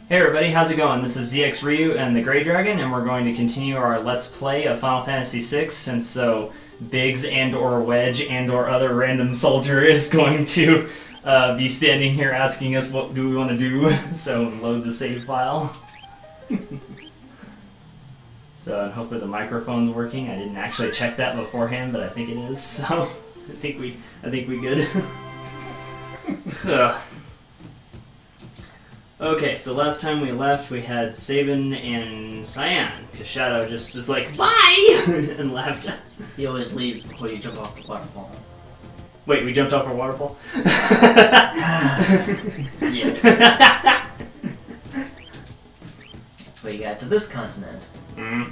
Hey everybody, how's it going? This is ZXRyuu and TheGrayDragon, and we're going to continue our Let's Play of Final Fantasy VI, since so Biggs and/or Wedge and/or other random soldier is going to be standing here asking us what do we want to do, so load the save file. So, and hopefully the microphone's working. I didn't actually check that beforehand, but I think it is, so I think we good. So, okay, so last time we left, we had Sabin and Cyan, because Shadow just is like, bye! and left. He always leaves before you jump off the waterfall. Wait, we jumped off our waterfall? Yes. That's why you got to this continent. Mm-hmm.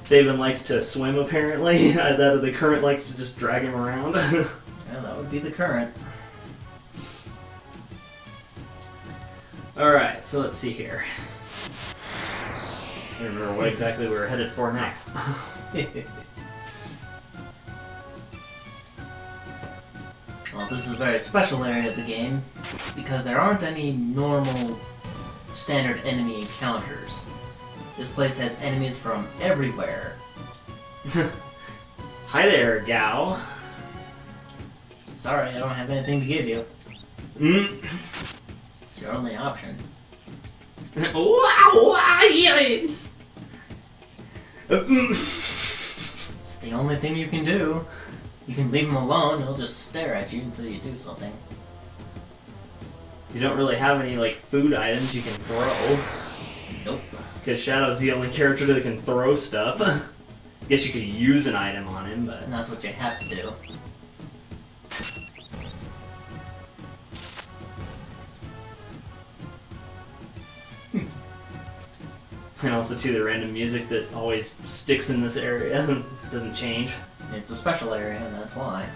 Sabin likes to swim, apparently. That the current likes to just drag him around. Yeah, that would be the current. Alright, so let's see here. I don't remember what exactly we were headed for next. Well, this is a very special area of the game, because there aren't any normal, standard enemy encounters. This place has enemies from everywhere. Hi there, Gao. Sorry, I don't have anything to give you. It's your only option. It's the only thing you can do. You can leave him alone, he'll just stare at you until you do something. You don't really have any, like, food items you can throw. Nope. Because Shadow's the only character that can throw stuff. I guess you could use an item on him, but... And that's what you have to do. And also, too, the random music that always sticks in this area and doesn't change. It's a special area, and that's why.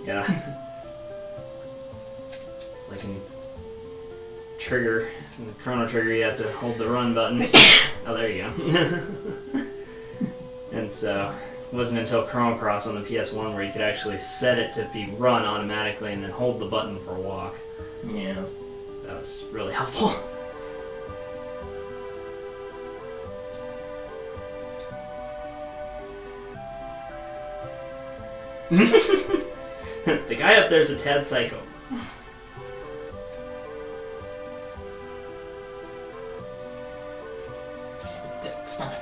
Yeah. It's like in Trigger, in the Chrono Trigger, you have to hold the run button. Oh, there you go. And so, it wasn't until Chrono Cross on the PS1 where you could actually set it to be run automatically and then hold the button for walk. Yeah. That was really helpful. The guy up there is a tad psycho. Stop it.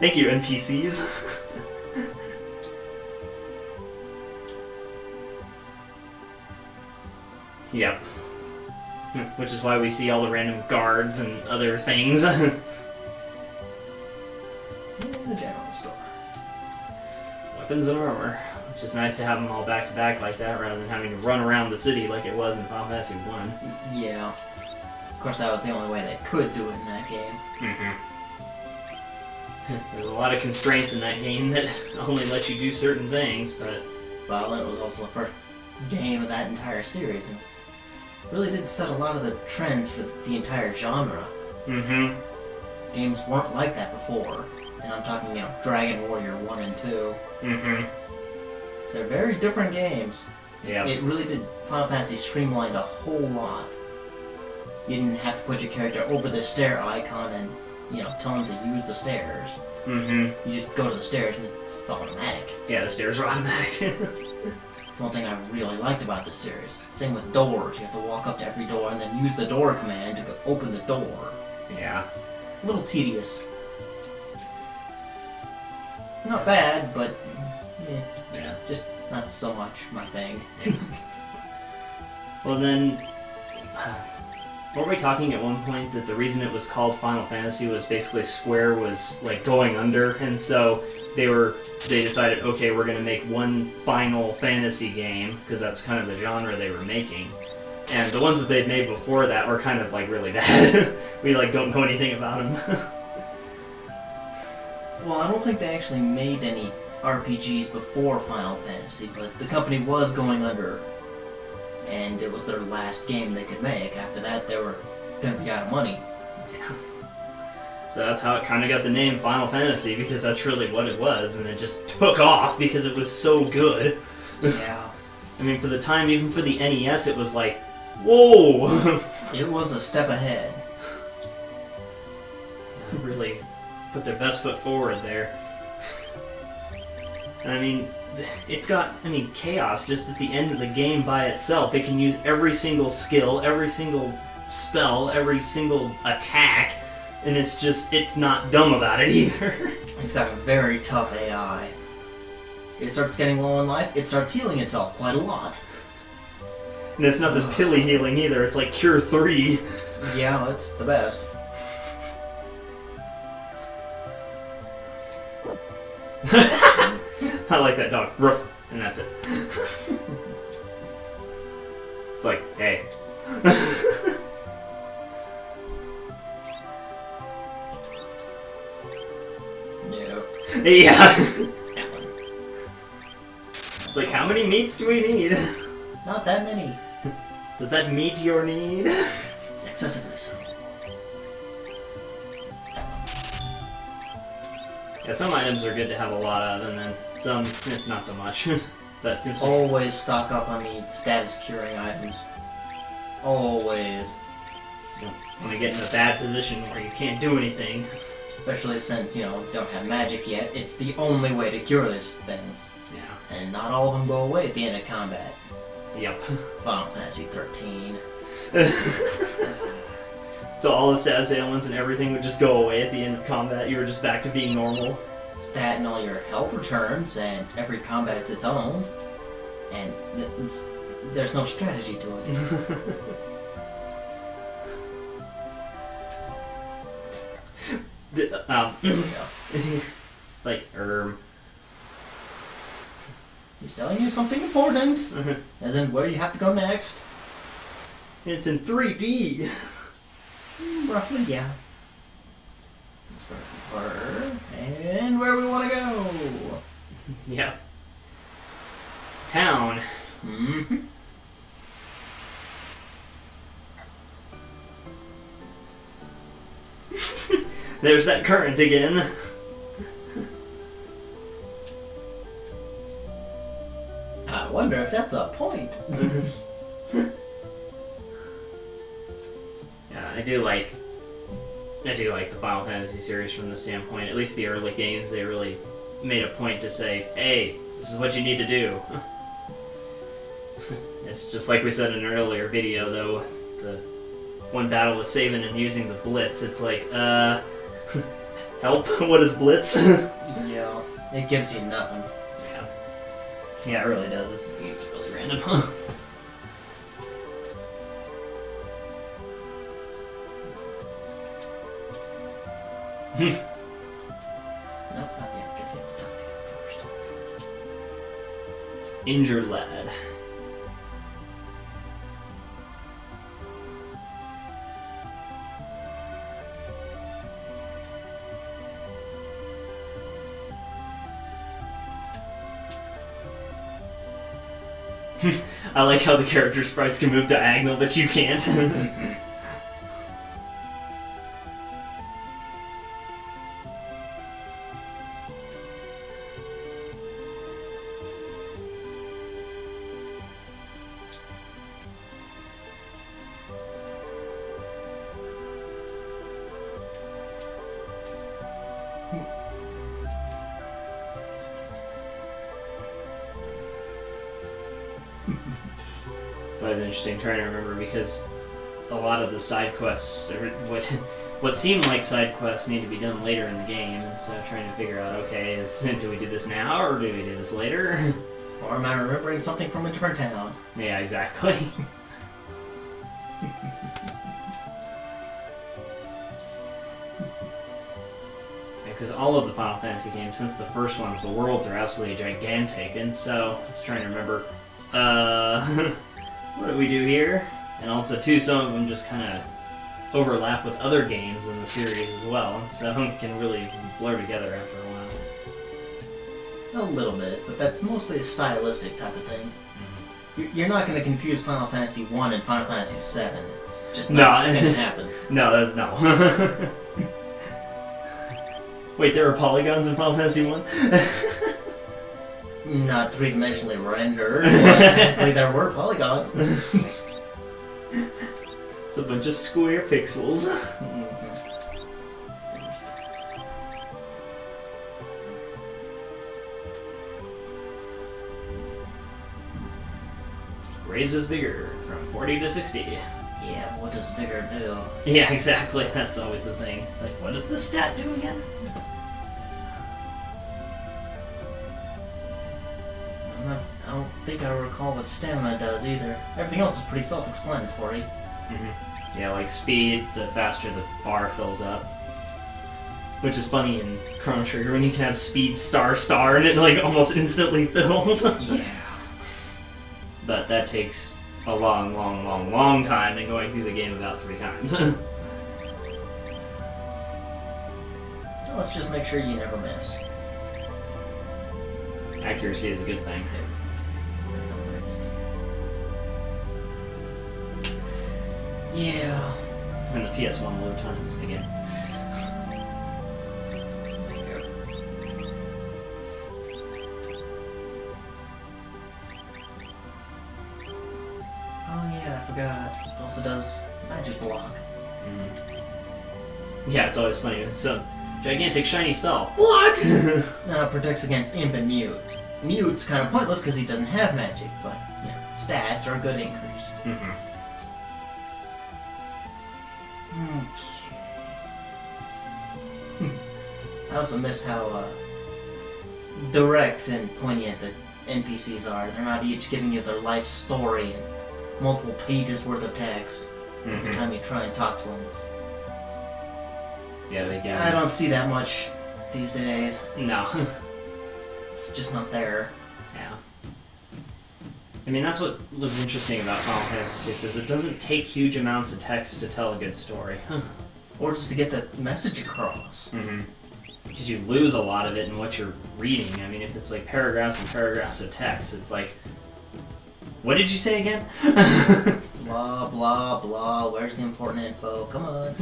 Thank you, NPCs. Yep. Which is why we see all the random guards and other things. In the general store. Weapons and armor. Which is nice to have them all back to back like that rather than having to run around the city like it was in Final Fantasy 1. Yeah. Of course, that was the only way they could do it in that game. Mm-hmm. There's a lot of constraints in that game that only let you do certain things, but... Well, it was also the first game of that entire series, and really did set a lot of the trends for the entire genre. Mm-hmm. Games weren't like that before, and I'm talking, you know, Dragon Warrior 1 and 2. Mm-hmm. They're very different games. Yeah. It really did Final Fantasy streamlined a whole lot. You didn't have to put your character over the stair icon and, you know, tell him to use the stairs. Mm-hmm. You just go to the stairs and it's automatic. Yeah, the stairs are automatic. It's one thing I really liked about this series. Same with doors. You have to walk up to every door and then use the door command to go open the door. Yeah. A little tedious. Not bad, but Yeah. just not so much my thing. Yeah. Well then, weren't we talking at one point that the reason it was called Final Fantasy was basically Square was like going under, and so they decided, okay, we're gonna make one Final Fantasy game because that's kind of the genre they were making. And the ones that they'd made before that were kind of like really bad. We like don't know anything about them. Well, I don't think they actually made any RPGs before Final Fantasy, but the company was going under. and it was their last game they could make. After that, they were gonna be out of money. Yeah. So that's how it kind of got the name Final Fantasy, because that's really what it was, and it just took off because it was so good. Yeah. I mean, for the time, even for the NES, it was like, whoa! It was a step ahead. Really put their best foot forward there. And I mean, it's got, chaos just at the end of the game by itself. It can use every single skill, every single spell, every single attack, and it's not dumb about it either. It's got a very tough AI. It starts getting low on life, it starts healing itself quite a lot. And it's not this pilly healing either, it's like Cure 3. Yeah, it's the best. I like that dog. Ruff. And that's it. It's like, hey. No. Yeah. That one. It's like, how many meats do we need? Not that many. Does that meet your need? Excessively so. Yeah, some items are good to have a lot of, and then some, not so much. But since Always stock up on the status curing items. Always. when you get in a bad position where you can't do anything. Especially since, don't have magic yet, it's the only way to cure these things. Yeah. And not all of them go away at the end of combat. Yep. Final Fantasy 13. So all the status ailments and everything would just go away at the end of combat. You were just back to being normal. That and all your health returns, and every combat's its own. And there's no strategy to it. Like, He's telling you something important. As in, where you have to go next. It's in 3D. Roughly, yeah. That's where we were, and where we want to go. Yeah. Town. Mm-hmm. There's that current again. I wonder if that's a point. Yeah, I do like the Final Fantasy series from the standpoint. At least the early games, they really made a point to say, "Hey, this is what you need to do." It's just like we said in an earlier video, though. The one battle with Sabin and using the Blitz, it's like, help. What is Blitz? Yeah, it gives you nothing. Yeah, it really does. It's really random. Nope, not yet. Guess you have to talk to him first. Injured lad. I like how the character sprites can move diagonal, but you can't. It's always interesting trying to remember, because a lot of the side quests, or what seem like side quests, need to be done later in the game, and so trying to figure out, okay, do we do this now, or do we do this later? Or am I remembering something from a different town? Yeah, exactly. Because all of the Final Fantasy games, since the first ones, the worlds are absolutely gigantic, and so I was trying to remember, what do we do here? And also, too, some of them just kind of overlap with other games in the series as well, so it can really blur together after a while. A little bit, but that's mostly a stylistic type of thing. You're not going to confuse Final Fantasy 1 and Final Fantasy 7. It's just No. not going to happen. No. Wait, there were polygons in Final Fantasy 1? Not three-dimensionally rendered, but technically there were polygons. It's a bunch of square pixels. Raises vigor from 40 to 60. Yeah, what does vigor do? Yeah, exactly. That's always the thing. It's like, what does this stat do again? I don't think I recall what stamina does either. Everything else is pretty self-explanatory. Mm-hmm. Yeah, like speed, the faster the bar fills up. Which is funny in Chrono Trigger when you can have speed star and it like almost instantly fills. Yeah. But that takes a long time and going through the game about 3 times. So let's just make sure you never miss. Accuracy is a good thing. That's not worth it. Yeah. And the PS1 load times again. Oh yeah, I forgot. It also does magic block. Yeah, it's always funny. It's some gigantic shiny spell. Block! Now it protects against imp and mute. Mute's kind of pointless because he doesn't have magic, but yeah, stats are a good increase. Mm-hmm. Okay. I also miss how direct and poignant the NPCs are. They're not each giving you their life story and multiple pages worth of text every time you try and talk to them. Yeah, they get I don't see that much these days. No. It's just not there. Yeah. I mean, that's what was interesting about Final Fantasy VI, is it doesn't take huge amounts of text to tell a good story. Or just to get the message across. Mm-hmm. Because you lose a lot of it in what you're reading. I mean, if it's like paragraphs and paragraphs of text, it's like, what did you say again? Blah, blah, blah. Where's the important info? Come on.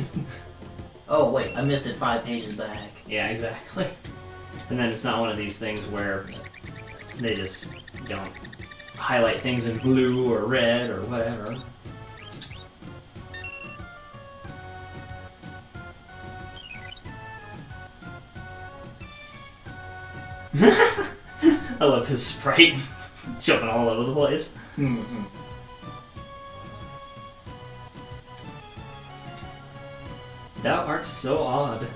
Oh, wait, I missed it 5 pages back. Yeah, exactly. And then it's not one of these things where they just don't highlight things in blue or red or whatever. I love his sprite jumping all over the place. Mm-hmm. Thou art so odd.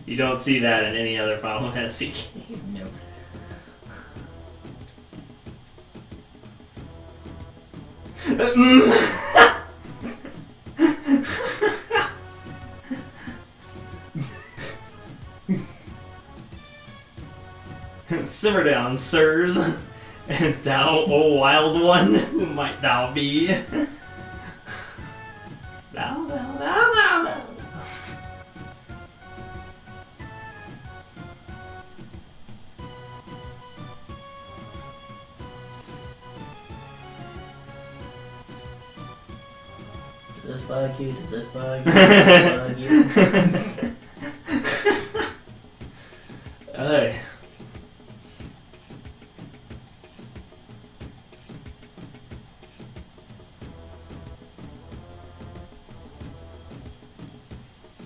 You don't see that in any other Final Fantasy game. Nope. Simmer down, sirs, and thou, O wild one, who might thou be? Thou. Does this bug you? Does this bug you? Does this bug you? Hey.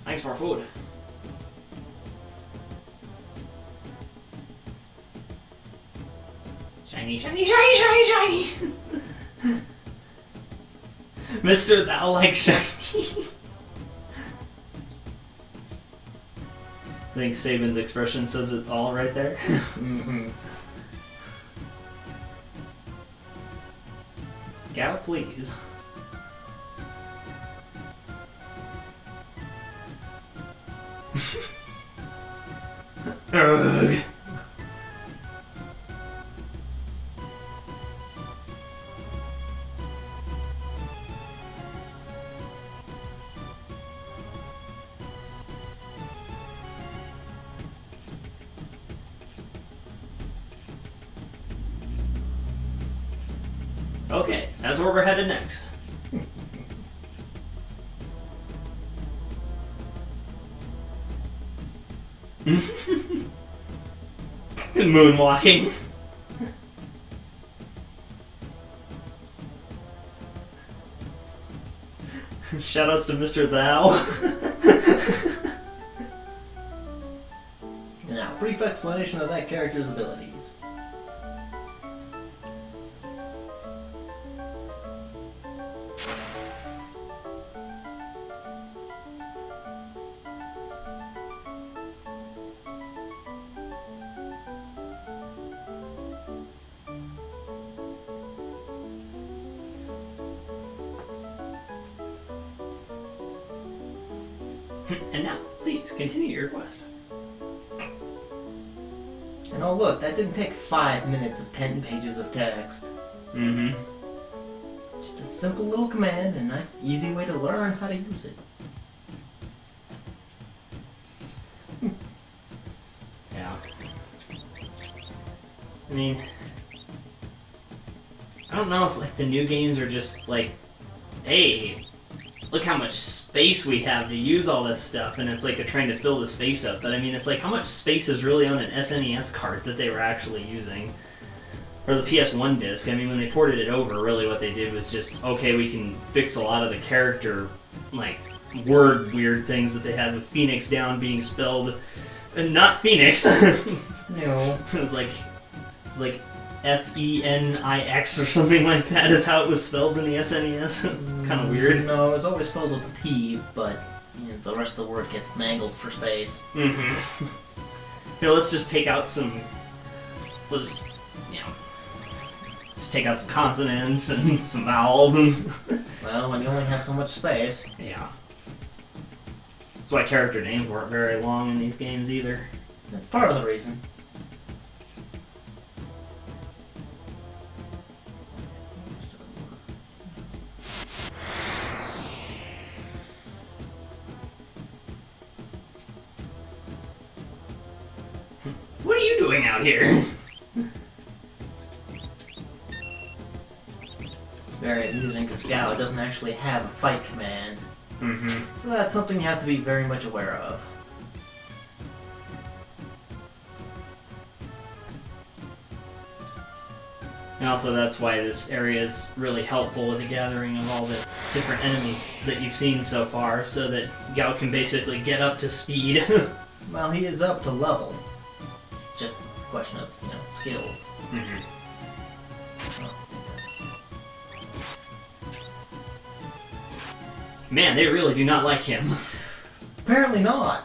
Thanks for food. Shiny, shiny, shiny, shiny, shiny! Mister, thou like shiny. I think Saban's expression says it all right there. Mm-hmm. Gal, please. Ugh. Okay, that's where we're headed next. Moonwalking. Shoutouts to Mr. Thou. Now, brief explanation of that character's abilities. And now, please continue your quest. And oh look, that didn't take 5 minutes of 10 pages of text. Mm-hmm. Just a simple little command and a nice, easy way to learn how to use it. Yeah. I mean, I don't know if like the new games are just like, hey, look how much space we have to use all this stuff, and it's like they're trying to fill the space up. But I mean, it's like how much space is really on an SNES cart that they were actually using, or the PS1 disc. I mean, when they ported it over, really what they did was just, okay, we can fix a lot of the character like word weird things that they had with Phoenix Down being spelled, and not Phoenix. No. It was like F-E-N-I-X or something like that is how it was spelled in the SNES. It's kind of weird. No, it's always spelled with a P, but you know, the rest of the word gets mangled for space. Mm-hmm. Here, let's just take out some... We'll just, you know... Just take out some consonants and some vowels and... Well, when you only have so much space. Yeah. That's why character names weren't very long in these games either. That's part of the reason. What are you doing out here? It's very amusing because Gao doesn't actually have a fight command. Mm-hmm. So that's something you have to be very much aware of. And also that's why this area is really helpful with the gathering of all the different enemies that you've seen so far, so that Gao can basically get up to speed. Well, he is up to level. It's just a question of, you know, skills. Mm-hmm. Man, they really do not like him. Apparently not.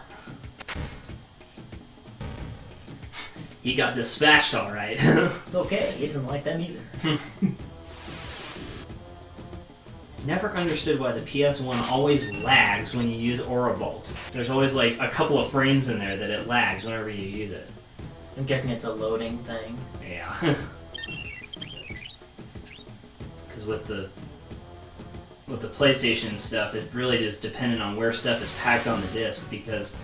He got dispatched alright. It's okay, he doesn't like them either. Never understood why the PS1 always lags when you use Aura Bolt. There's always like a couple of frames in there that it lags whenever you use it. I'm guessing it's a loading thing. Yeah. Because with the PlayStation stuff, it really just depended on where stuff is packed on the disc, because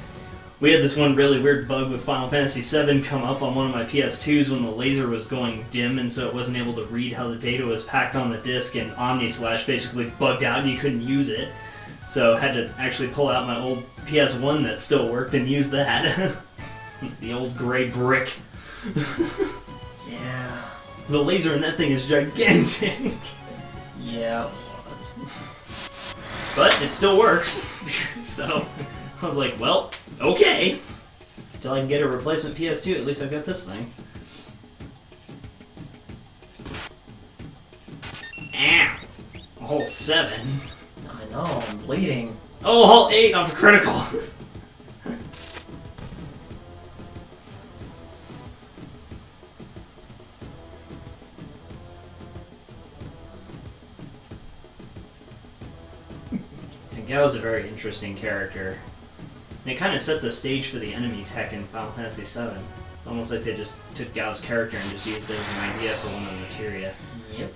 we had this one really weird bug with Final Fantasy VII come up on one of my PS2s when the laser was going dim, and so it wasn't able to read how the data was packed on the disc, and OmniSlash basically bugged out and you couldn't use it. So I had to actually pull out my old PS1 that still worked and use that. The old gray brick. Yeah. The laser in that thing is gigantic. Yeah. But it still works. So I was like, well, okay. Until I can get a replacement PS2, at least I've got this thing. Ow. A whole 7. I know, I'm bleeding. Oh, a whole 8 off a critical. And Gao's a very interesting character. It kind of set the stage for the enemy tech in Final Fantasy VII. It's almost like they just took Gao's character and just used it as an idea for one of the materia. Yep.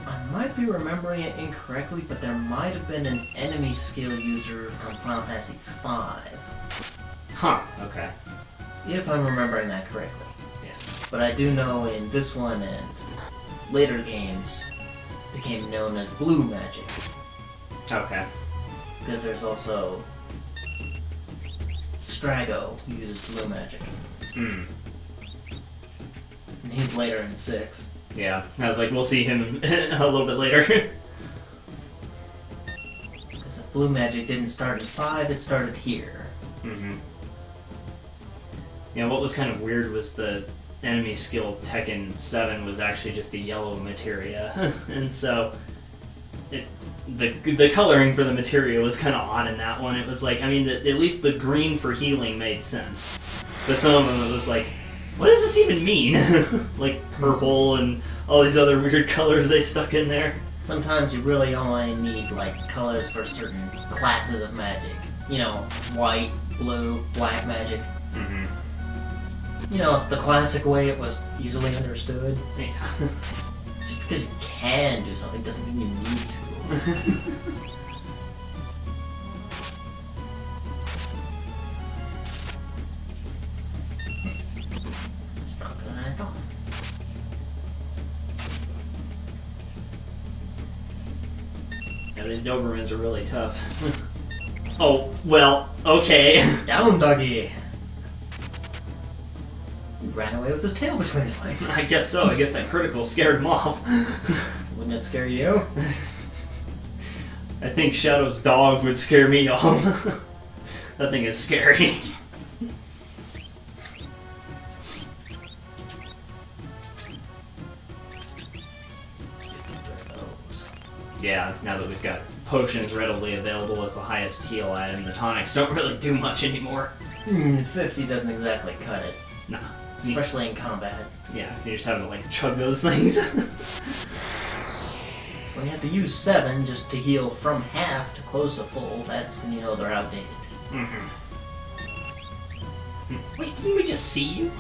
I might be remembering it incorrectly, but there might have been an enemy skill user from Final Fantasy V. Huh, okay. If I'm remembering that correctly. Yeah. But I do know in this one and later games became known as blue magic. Okay. Because there's also Strago, who uses blue magic. Hmm. And he's later in 6. Yeah, I was like, we'll see him a little bit later. Because if blue magic didn't start in 5, it started here. Mm-hmm. Yeah, what was kind of weird was the enemy skill tech in 7 was actually just the yellow materia. And so the coloring for the materia was kind of odd in that one. It was like, I mean, at least the green for healing made sense. But some of them, it was like, what does this even mean? Like purple and all these other weird colors they stuck in there. Sometimes you really only need, like, colors for certain classes of magic. You know, white, blue, black magic. Mm-hmm. You know, the classic way it was easily understood. Yeah. Just because you can do something doesn't mean you need to. Stronger than I thought. Yeah, these Dobermans are really tough. Oh, well, okay. Down, doggy! He ran away with his tail between his legs. I guess so. I guess that critical scared him off. Wouldn't it scare you? I think Shadow's dog would scare me off. That thing is scary. Yeah, now that we've got potions readily available as the highest heal item, the tonics don't really do much anymore. 50 doesn't exactly cut it. Nah. Especially in combat. Yeah, you just have to like chug those things. When you have to use 7 just to heal from half to close to full, that's when you know they're outdated. Mm-hmm. Wait, didn't we just see you?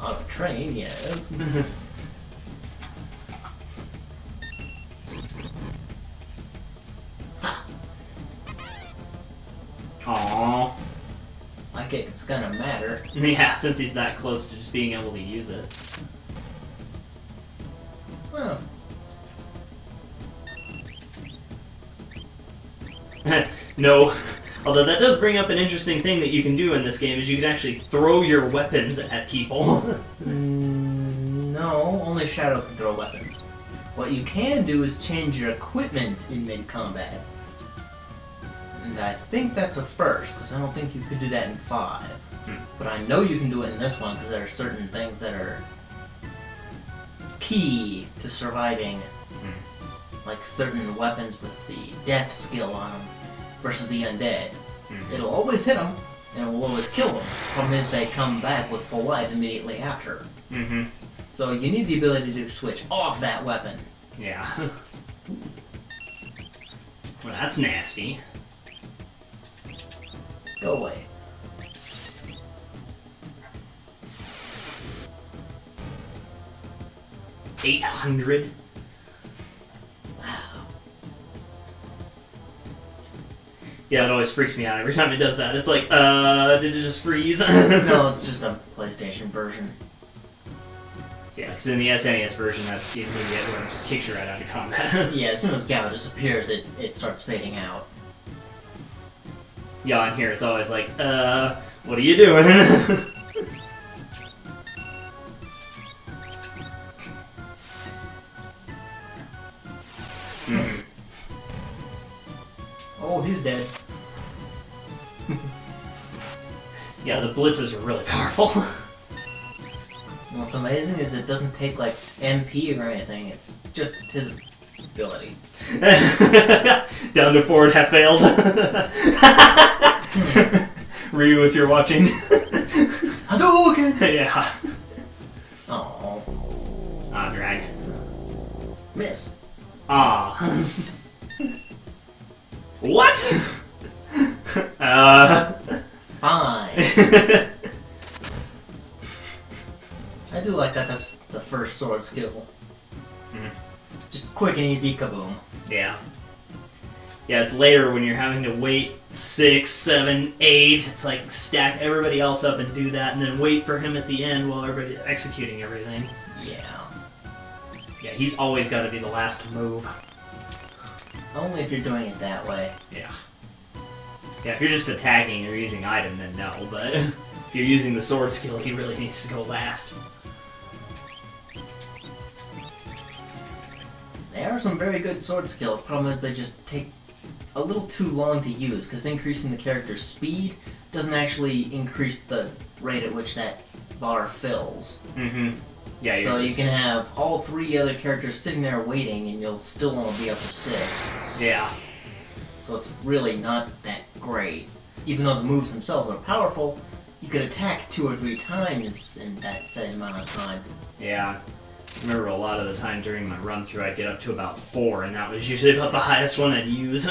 On a train, yes. Ha! Aww. Like it's gonna matter. Yeah, since he's that close to just being able to use it. Well. No. Although that does bring up an interesting thing that you can do in this game, is you can actually throw your weapons at people. No, only Shadow can throw weapons. What you can do is change your equipment in mid-combat. And I think that's a first, because I don't think you could do that in 5. But I know you can do it in this one, because there are certain things that are key to surviving. Like certain weapons with the death skill on them versus the undead. It'll always hit them, and it will always kill them. Problem is they come back with full life immediately after. So you need the ability to switch off that weapon. Yeah. Well, that's nasty. Go away. $800. Yeah, that always freaks me out every time it does that. It's like, did it just freeze? No, it's just a PlayStation version. Yeah, because in the SNES version, that's the immediate one. It just kicks you right out of combat. Yeah, as soon as Gao disappears, it starts fading out. Yeah, on here it's always like, what are you doing? Oh, he's dead. Yeah, the blitzes are really powerful. What's amazing is it doesn't take, like, MP or anything, it's just his ability. Down to forward half failed. Ryu, if you're watching. Hadouken! Yeah. Oh. Ah, drag. Miss. What? Fine. I do like that that's the first sword skill. Just quick and easy, kaboom. Yeah. Yeah, it's later when you're having to wait 6, 7, 8. It's like stack everybody else up and do that, and then wait for him at the end while everybody's executing everything. Yeah. Yeah, he's always got to be the last to move. Only if you're doing it that way. Yeah. Yeah, if you're just attacking or using item, then no, but if you're using the sword skill, he really needs to go last. There are some very good sword skills. Problem is they just take a little too long to use, because increasing the character's speed doesn't actually increase the rate at which that bar fills. Mm-hmm. Yeah, so you can have all 3 other characters sitting there waiting, and you'll still only be up to 6. Yeah. So it's really not that great. Even though the moves themselves are powerful, you could attack 2 or 3 times in that set amount of time. Yeah. I remember a lot of the time during my run-through, I'd get up to about 4, and that was usually about the highest one I'd use.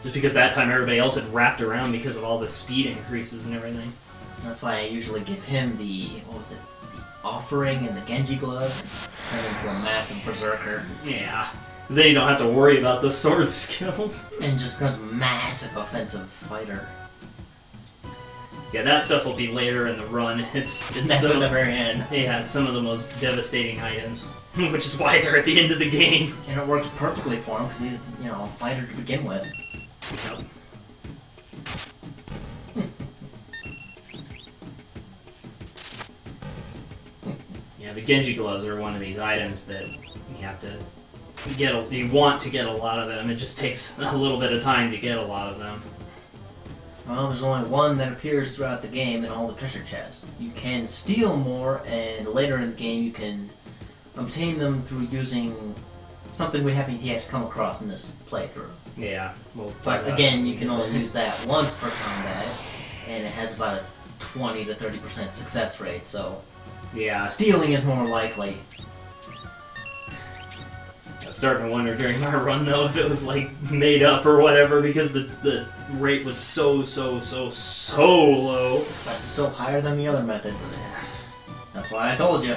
Just because that time everybody else had wrapped around because of all the speed increases and everything. That's why I usually give him the, what was it, the Offering and the Genji Glove, and turn him into a massive berserker. Yeah. Because then you don't have to worry about the sword skills. And just becomes a massive offensive fighter. Yeah, that stuff will be later in the run. It's That's so, at the very end. Yeah, it's some of the most devastating items. Which is why they're at the end of the game. And it works perfectly for him, because he's, a fighter to begin with. Yep. Yeah, the Genji gloves are one of these items that you have to get. You want to get a lot of them. It just takes a little bit of time to get a lot of them. Well, there's only one that appears throughout the game in all the treasure chests. You can steal more, and later in the game you can obtain them through using something we haven't yet come across in this playthrough. Yeah. But again, you can only use that once per combat, and it has about a 20 to 30% success rate, so yeah, stealing is more likely. I was starting to wonder during my run though if it was like made up or whatever, because the rate was so low. But it's still higher than the other method. That's why I told you.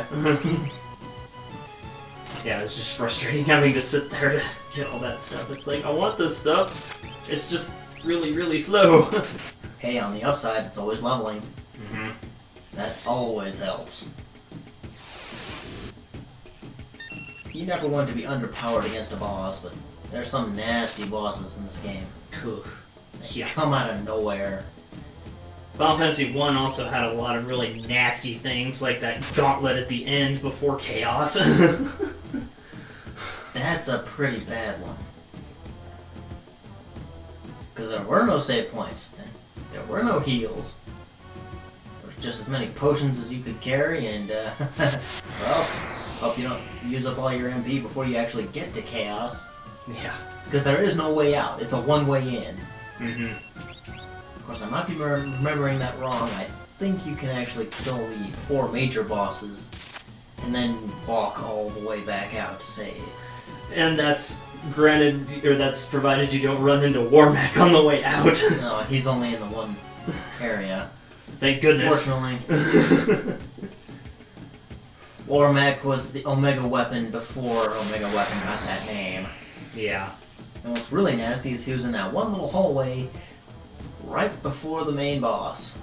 Yeah, it's just frustrating having to sit there to get all that stuff. It's like, I want this stuff. It's just really slow. Hey, on the upside, it's always leveling. Mm-hmm. That always helps. You never want to be underpowered against a boss, but there's some nasty bosses in this game. They come out of nowhere. Final Fantasy 1 also had a lot of really nasty things, like that gauntlet at the end before Chaos. That's a pretty bad one. Because there were no save points. There were no heals. There was just as many potions as you could carry, and, well, hope you don't use up all your MP before you actually get to Chaos. Yeah. Because there is no way out. It's a one-way in. Mm-hmm. Of course, I might be remembering that wrong. I think you can actually kill the 4 major bosses and then walk all the way back out to save. And that's that's provided you don't run into Warmack on the way out. No, he's only in the one area. Thank goodness. Fortunately. Warmack was the Omega Weapon before Omega Weapon got that name. Yeah. And what's really nasty is he was in that one little hallway right before the main boss.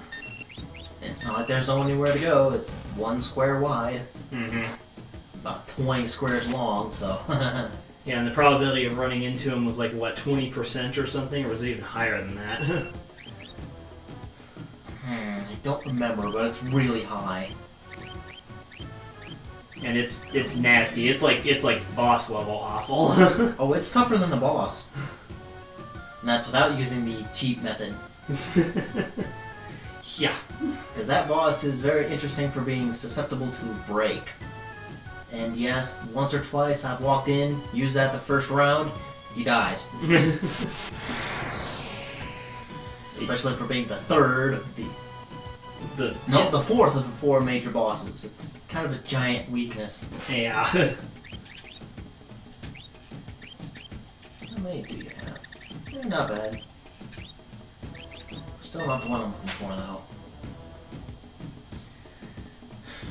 And it's not like there's anywhere to go, it's 1 square wide. Mm-hmm. About 20 squares long, so... Yeah, and the probability of running into him was like, what, 20% or something? Or was it even higher than that? I don't remember, but it's really high. And it's nasty. It's like boss level awful. Oh, it's tougher than the boss. And that's without using the cheat method. Yeah. Because that boss is very interesting for being susceptible to break. And yes, once or twice I've walked in, used that the first round, he dies. Especially for being the third of the fourth of the 4 major bosses. It's kind of a giant weakness. Yeah. And many do you have? Not bad. Still not the one I'm looking for, though.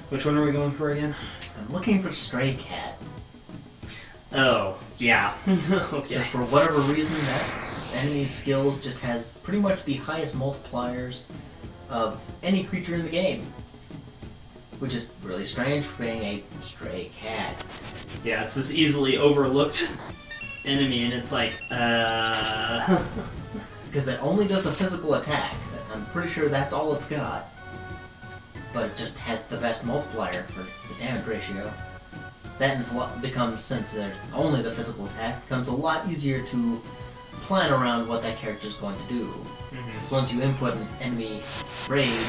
Which one are we going for again? I'm looking for Stray Cat. Oh, yeah. Okay. For whatever reason, that enemy's skills just has pretty much the highest multipliers of any creature in the game. Which is really strange for being a stray cat. Yeah, it's this easily overlooked enemy, and it's like, Because it only does a physical attack. I'm pretty sure that's all it's got. But it just has the best multiplier for the damage ratio. That is what becomes, since there's only the physical attack, becomes a lot easier to plan around what that character is going to do. Because once you input an enemy raid,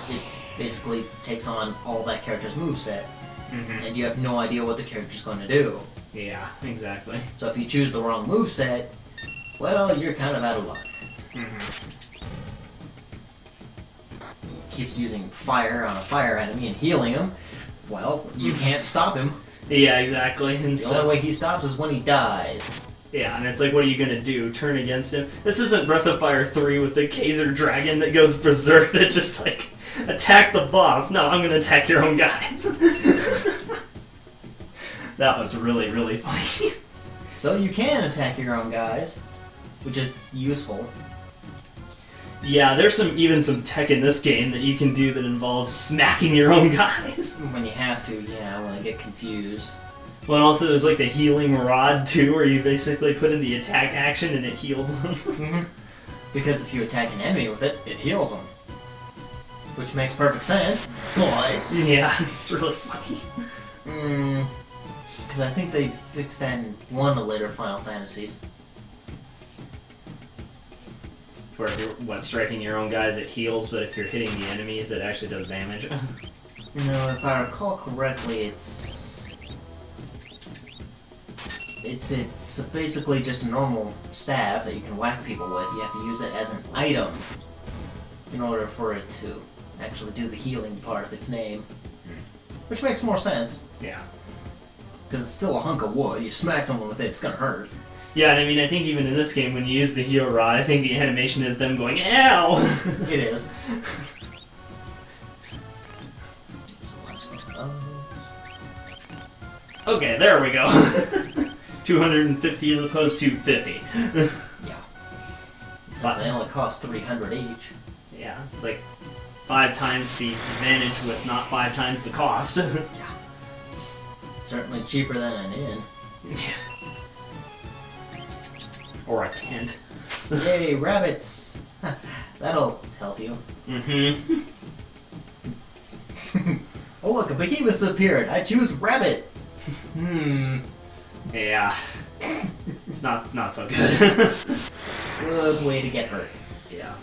it basically takes on all that character's moveset, and you have no idea what the character's going to do. Yeah, exactly. So if you choose the wrong moveset, well, you're kind of out of luck. Keeps using fire on a fire enemy and healing him. Well, you can't stop him. Yeah, exactly. And The only way he stops is when he dies. Yeah, and it's like, what are you gonna do? Turn against him? This isn't Breath of Fire 3 with the ZXRyuu that goes berserk that just like, attack the boss. No, I'm gonna attack your own guys. That was really, really funny. Though you can attack your own guys, which is useful. Yeah, there's even some tech in this game that you can do that involves smacking your own guys. When you have to, yeah, when I get confused. Well, and also there's like the healing rod too, where you basically put in the attack action and it heals them. Because if you attack an enemy with it, it heals them. Which makes perfect sense, but... Yeah, it's really funny. Because I think they fixed that in one of the later Final Fantasies. Where if you're striking your own guys, it heals, but if you're hitting the enemies, it actually does damage. No, if I recall correctly, it's basically just a normal staff that you can whack people with. You have to use it as an item in order for it to actually do the healing part of its name. Which makes more sense. Yeah. Because it's still a hunk of wood. You smack someone with it, it's gonna hurt. Yeah, and I mean, I think even in this game, when you use the heal rod, I think the animation is them going, ow! It is. Okay, there we go. 250 as opposed to 50. Yeah. Since they only cost 300 each. Yeah, it's like 5 times the advantage with not 5 times the cost. Yeah. Certainly cheaper than an inn. Yeah. Or a tent. Yay, rabbits! That'll help you. Oh look, a behemoth's appeared. I choose rabbit. Yeah. It's not so good. Good way to get hurt. Yeah.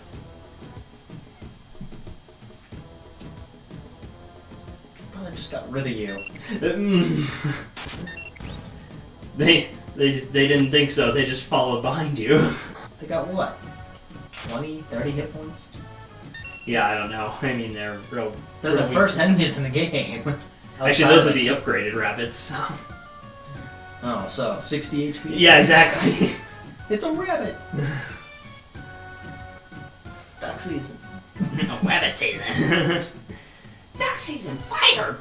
I thought I just got rid of you. They didn't think so. They just followed behind you. They got what? 20, 30 hit points? Yeah, I don't know. I mean, they're real. They're the first enemies in the game. Actually, those are the upgraded rabbits. So. Oh, so 60 HP? Yeah, exactly. It's a rabbit! Duck season. Rabbit season. Duck season, fire!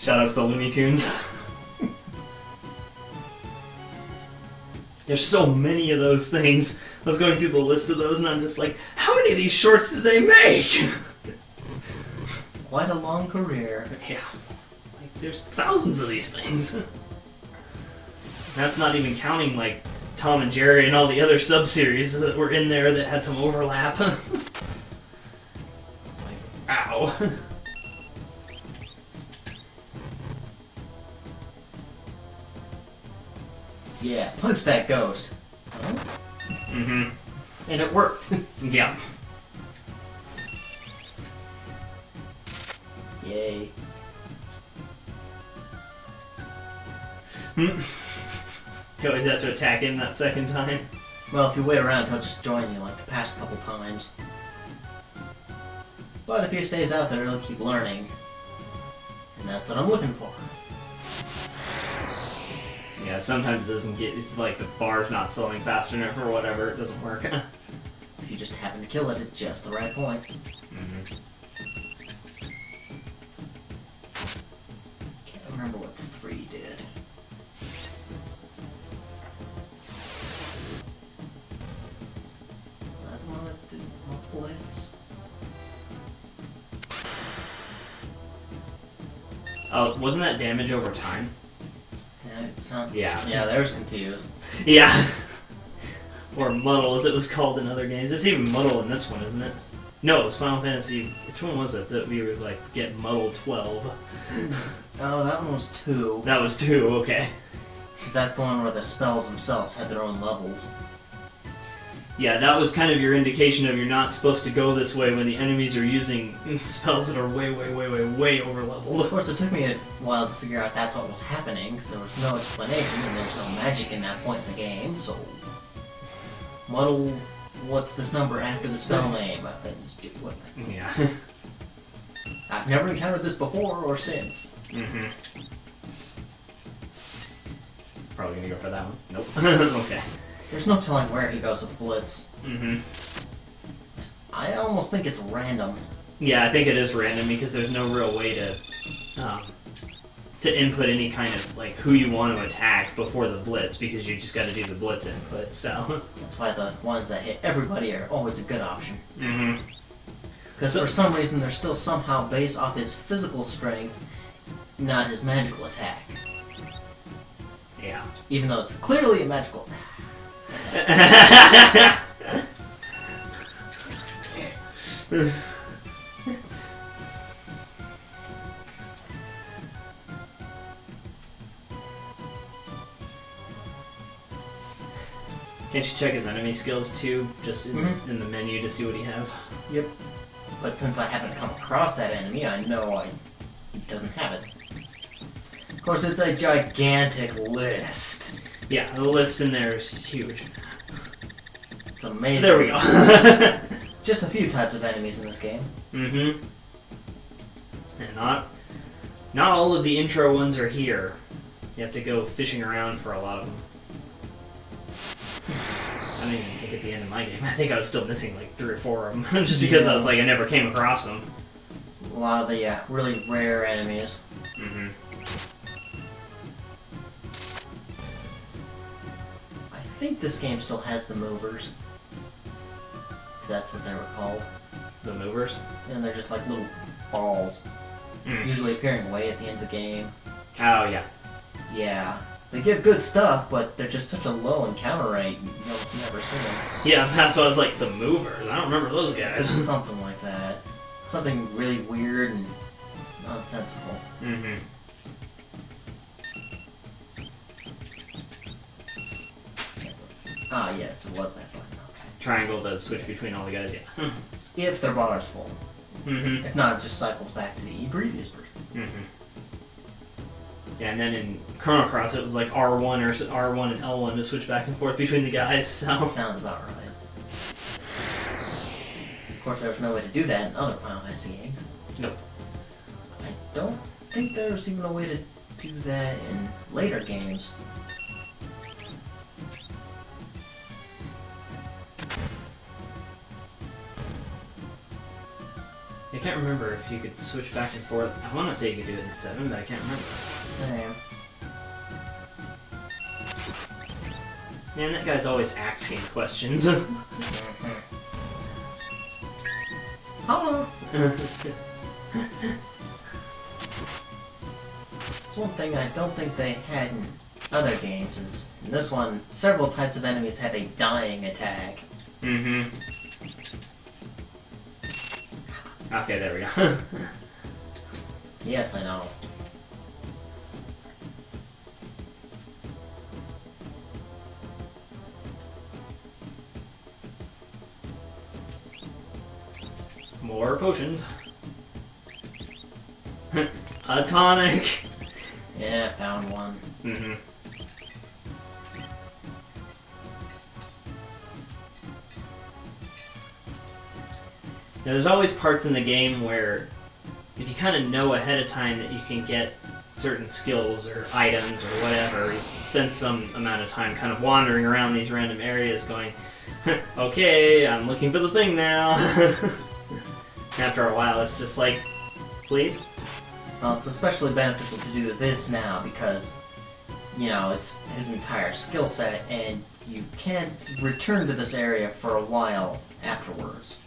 Shoutouts to Looney Tunes. There's so many of those things. I was going through the list of those and I'm just like, how many of these shorts did they make? Quite a long career. Yeah. Like, there's thousands of these things. That's not even counting, like, Tom and Jerry and all the other sub-series that were in there that had some overlap. It's like, ow. Yeah, punch that ghost. And it worked. Yeah. Yay. You always have to attack him that second time. Well, if you wait around, he'll just join you like the past couple times. But if he stays out there, he'll keep learning. And that's what I'm looking for. Yeah, sometimes it doesn't get, if like the bar's not filling fast enough or whatever, it doesn't work. If you just happen to kill it at just the right point. Mm-hmm. Can't remember what 3 did. That the one that did multiple hits? Oh, wasn't that damage over time? Yeah, it sounds... Yeah. Yeah, there's confused. Yeah. Or muddle, as it was called in other games. It's even muddle in this one, isn't it? No, it was Final Fantasy... Which one was it that we would, like, get muddle 12? Oh, that one was 2. That was 2, okay. Because that's the one where the spells themselves had their own levels. Yeah, that was kind of your indication of you're not supposed to go this way when the enemies are using spells that are way, way, way, way, way over leveled. Of course, it took me a while to figure out that's what was happening, because there was no explanation, and there's no magic in that point in the game, so... Muddle, what's this number after the spell name? Yeah. I've never encountered this before or since. Mm-hmm. Probably gonna go for that one. Nope. Okay. There's no telling where he goes with the Blitz. Mm-hmm. I almost think it's random. Yeah, I think it is random because there's no real way to input any kind of like who you want to attack before the blitz because you just got to do the blitz input. So that's why the ones that hit everybody are always a good option. Mm-hmm. Because for some reason they're still somehow based off his physical strength, not his magical attack. Yeah. Even though it's clearly a magical attack. Can't you check his enemy skills too, just in the menu to see what he has? Yep. But since I haven't come across that enemy, I know he doesn't have it. Of course, it's a gigantic list. Yeah, the list in there is huge. It's amazing. There we go. Just a few types of enemies in this game. Mm-hmm. And not all of the intro ones are here. You have to go fishing around for a lot of them. I don't even think at the end of my game. I think I was still missing like 3 or 4 of them, just because I was like I never came across them. A lot of the really rare enemies. Mm-hmm. I think this game still has the movers. If that's what they were called. The movers? And they're just like little balls. Usually appearing way at the end of the game. Oh, yeah. Yeah. They give good stuff, but they're just such a low encounter rate, you almost never see them. Yeah, that's why I was like, the movers. I don't remember those guys. Something like that. Something really weird and nonsensical. Mm-hmm. Ah, yes, it was that button. Okay. Triangle does switch between all the guys, yeah. If their bar is full. Mm-hmm. If not, it just cycles back to the previous person. Mm-hmm. Yeah, and then in Chrono Cross, it was like R1 or R1 and L1 to switch back and forth between the guys, so... Sounds about right. Of course, there was no way to do that in other Final Fantasy games. Nope. I don't think there was even a way to do that in later games. I can't remember if you could switch back and forth. I want to say you could do it in 7, but I can't remember. Same. Man, that guy's always asking questions. Hello! It's one thing I don't think they had in other games is, in this one, several types of enemies have a dying attack. Mm-hmm. Okay, there we go. Yes, I know. More potions. A tonic! Yeah, found one. Mm-hmm. Now, there's always parts in the game where if you kind of know ahead of time that you can get certain skills or items or whatever, you spend some amount of time kind of wandering around these random areas going, okay, I'm looking for the thing now. After a while, it's just like, please? Well, it's especially beneficial to do this now because, you know, it's his entire skill set, and you can't return to this area for a while afterwards.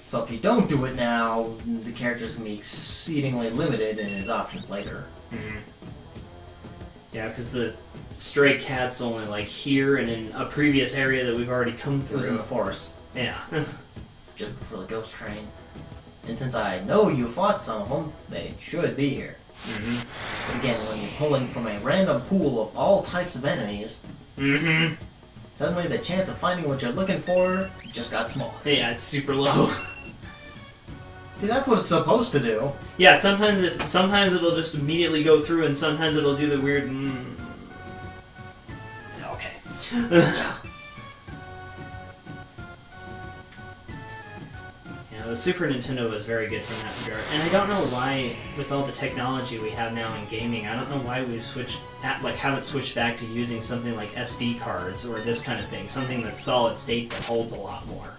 So if you don't do it now, the character's going to be exceedingly limited in his options later. Mm-hmm. Yeah, because the stray cat's only like here and in a previous area that we've already come It through. was in the forest. Yeah. Just before the ghost train. And since I know you fought some of them, they should be here. Mm-hmm. But again, when you're pulling from a random pool of all types of enemies, Mm-hmm. suddenly the chance of finding what you're looking for just got smaller. Yeah, it's super low. See, that's what it's supposed to do. Yeah, sometimes it'll just immediately go through, and sometimes it'll do the weird. Okay. Yeah, the Super Nintendo was very good from that regard, and I don't know why, with all the technology we have now in gaming, I don't know why we've haven't switched back to using something like SD cards or this kind of thing, something that's solid state that holds a lot more.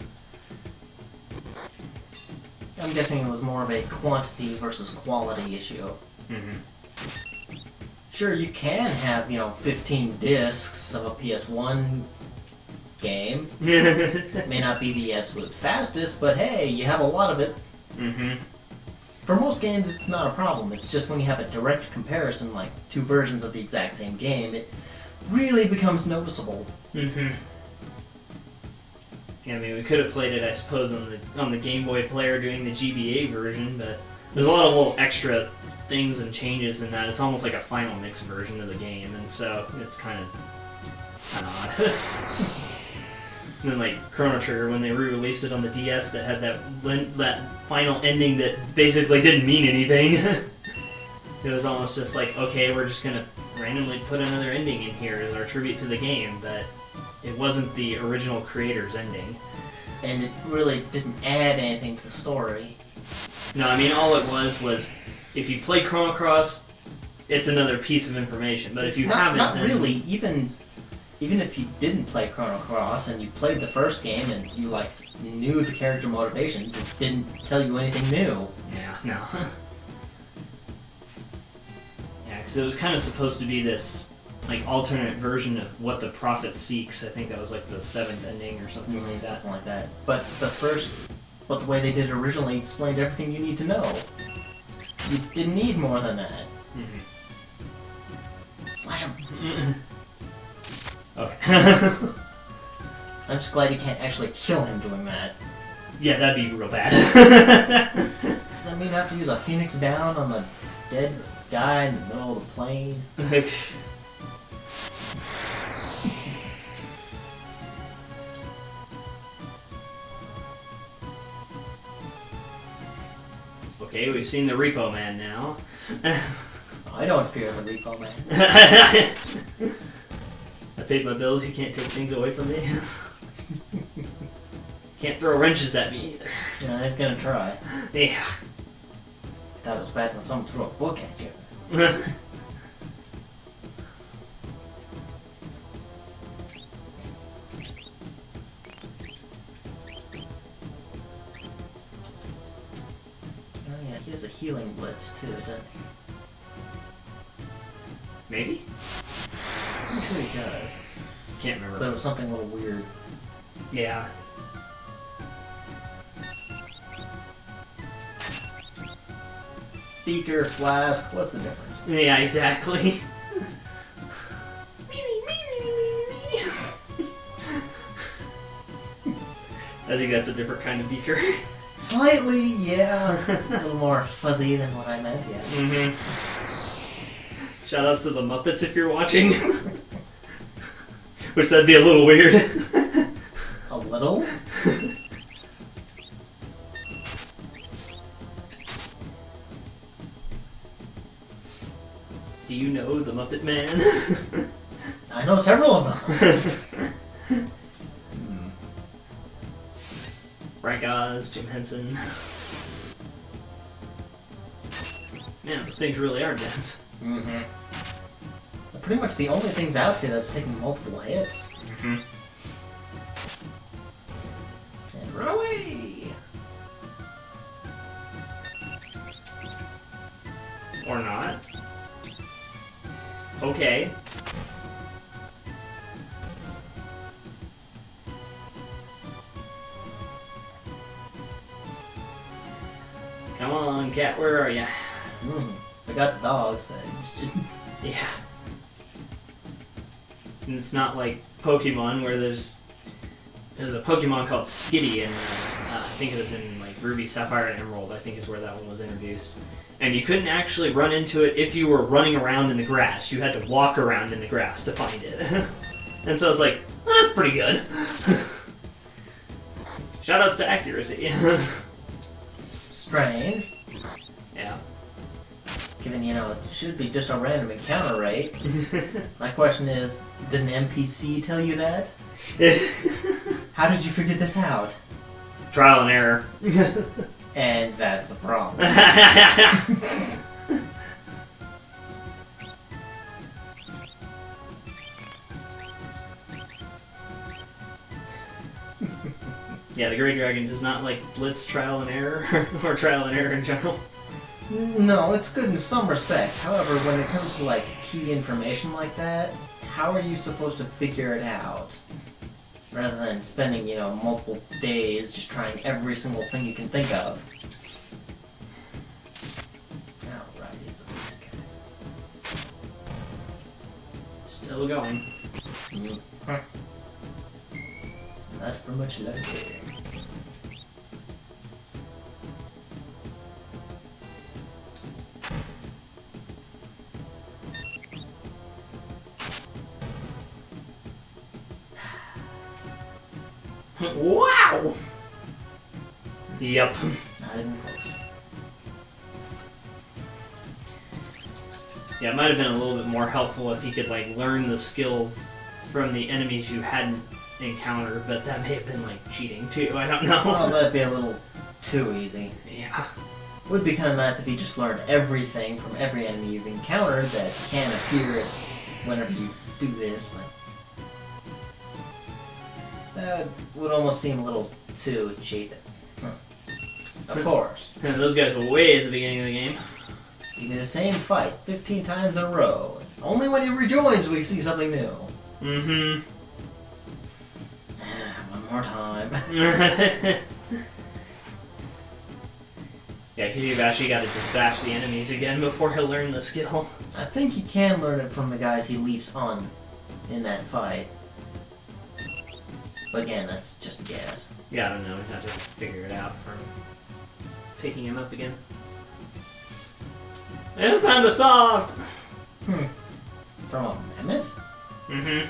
I'm guessing it was more of a quantity versus quality issue. Mm-hmm. Sure, you can have, 15 discs of a PS1 game. It may not be the absolute fastest, but hey, you have a lot of it. Mm-hmm. For most games, it's not a problem. It's just when you have a direct comparison, like two versions of the exact same game, it really becomes noticeable. Mm-hmm. Yeah, I mean, we could have played it, I suppose, on the Game Boy player doing the GBA version, but there's a lot of little extra things and changes in that. It's almost like a final mix version of the game, and so it's kind of odd. And then, like, Chrono Trigger, when they re-released it on the DS, that had that final ending that basically didn't mean anything. It was almost just like, okay, we're just gonna randomly put another ending in here as our tribute to the game, but it wasn't the original creator's ending. And it really didn't add anything to the story. No, I mean, all it was if you play Chrono Cross, it's another piece of information. But if you haven't, not then... really. Even if you didn't play Chrono Cross and you played the first game and you knew the character motivations, it didn't tell you anything new. Yeah, no. Yeah, because it was kind of supposed to be this alternate version of what the prophet seeks. I think that was the 7th ending or something like that. Something like that. But the way they did it originally explained everything you need to know. You didn't need more than that. Mm-hmm. Slash him. Okay. I'm just glad you can't actually kill him doing that. Yeah, that'd be real bad. Does that mean I have to use a Phoenix down on the dead guy in the middle of the plane? Okay, we've seen the Repo Man now. I don't fear the Repo Man. I paid my bills, you can't take things away from me. Can't throw wrenches at me either. Yeah, he's gonna try. Yeah. Thought it was bad when someone threw a book at you. Oh yeah, he has a healing blitz too, doesn't he? Maybe? I'm sure he does. Can't remember. But it was something a little weird. Yeah. Beaker, flask, what's the difference? Yeah, exactly. I think that's a different kind of beaker. Slightly, yeah. A little more fuzzy than what I meant, yeah. Mm-hmm. Shoutouts to the Muppets if you're watching. Which that'd be a little weird. A little? Do you know the Muppet Man? I know several of them. Frank Oz, Jim Henson. Man, those things really are dense. Mm-hmm. They're pretty much the only things out here that's taking multiple hits. Mm-hmm. And run away! Or not. Okay. Come on, cat, where are ya? I got dogs. Yeah. And it's not like Pokemon where there's a Pokemon called Skitty, and I think it was in like Ruby, Sapphire, and Emerald. I think is where that one was introduced. And you couldn't actually run into it if you were running around in the grass. You had to walk around in the grass to find it. And so I was like, well, that's pretty good. Shoutouts to accuracy. Strange. Yeah. Given, it should be just a random encounter rate. My question is, did an NPC tell you that? How did you figure this out? Trial and error. And that's the problem. Yeah, the Gray Dragon does not like blitz trial and error, or trial and error in general. No, it's good in some respects. However, when it comes to like key information like that, how are you supposed to figure it out? Rather than spending, multiple days just trying every single thing you can think of. Alright, these are the basic guys. Still going. Not for much longer. Wow! Yep. Not even close. Yeah, it might have been a little bit more helpful if you could like learn the skills from the enemies you hadn't encountered, but that may have been like cheating too. I don't know. Well, that'd be a little too easy. Yeah. Would be kind of nice if you just learned everything from every enemy you've encountered that can appear whenever you do this, but that would almost seem a little too cheap. Of course. Those guys were way at the beginning of the game. Give me the same fight 15 times in a row. Only when he rejoins we see something new. Mm-hmm. One more time. Yeah, you've actually got to dispatch the enemies again before he'll learn the skill. I think he can learn it from the guys he leaps on in that fight. But again, that's just a guess. Yeah, I don't know. You have to figure it out from picking him up again. And found a soft! From a mammoth? Mm-hmm.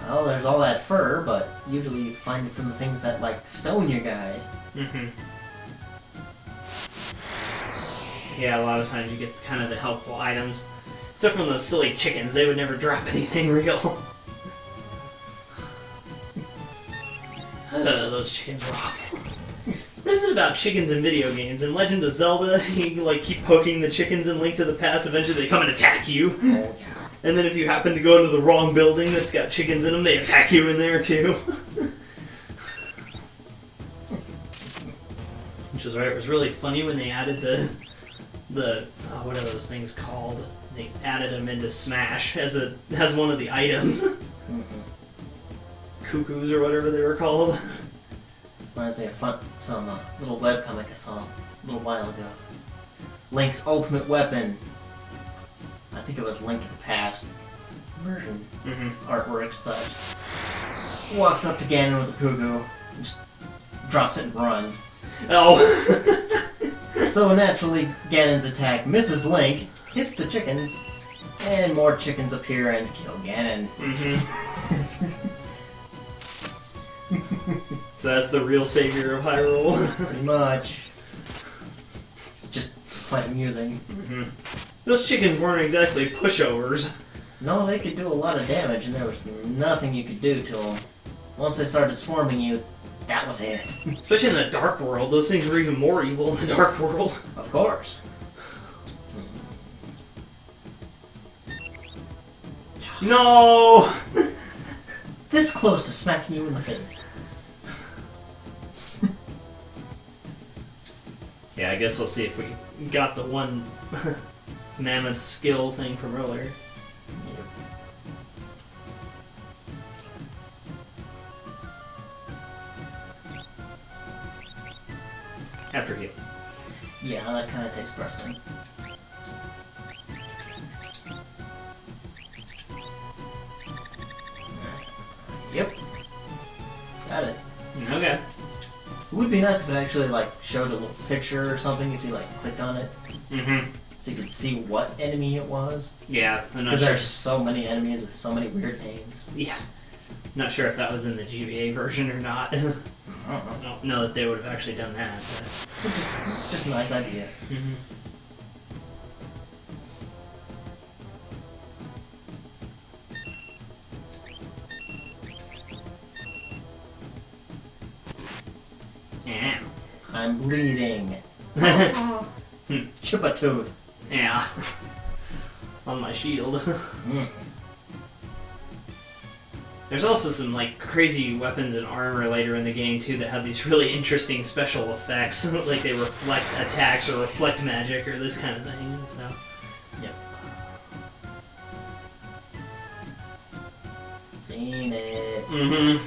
Well, there's all that fur, but usually you find it from the things that, like, stone you guys. Mm-hmm. Yeah, a lot of times you get kind of the helpful items. Except from those silly chickens, they would never drop anything real. Those chickens were awful. What is it about chickens in video games? In Legend of Zelda, you like keep poking the chickens in Link to the Past, eventually they come and attack you. Oh, yeah. And then if you happen to go into the wrong building that's got chickens in them, they attack you in there too. Which was right. It was really funny when they added the what are those things called? They added them into Smash as one of the items. Cuckoos or whatever they were called. Reminds me of some little webcomic I saw a little while ago. Link's ultimate weapon. I think it was Link to the Past version. Artwork such. Walks up to Ganon with a cuckoo, just drops it and runs. Oh. So naturally, Ganon's attack misses Link, hits the chickens, and more chickens appear and kill Ganon. So that's the real savior of Hyrule. Pretty much. It's just quite amusing. Those chickens weren't exactly pushovers. No, they could do a lot of damage, and there was nothing you could do to them. Once they started swarming you, that was it. Especially in the Dark World, those things were even more evil in the Dark World. Of course. No! This close to smacking you in the face. Yeah, I guess we'll see if we got the one mammoth skill thing from earlier. Yep. After heal. Yeah, that kind of takes precedent. Yep. Got it. Okay. It would be nice if it actually like showed a little picture or something if you like clicked on it, Mm-hmm. so you could see what enemy it was. Yeah, I'm not Because sure. there's so many enemies with so many weird names. Yeah. Not sure if that was in the GBA version or not. I don't know that they would have actually done that. But... Just a nice idea. Mm-hmm. Yeah. I'm bleeding. Chip a tooth. Yeah. On my shield. Mm. There's also some like crazy weapons and armor later in the game too that have these really interesting special effects, like they reflect attacks or reflect magic or this kind of thing. So. Yep. Seen it. Mm-hmm.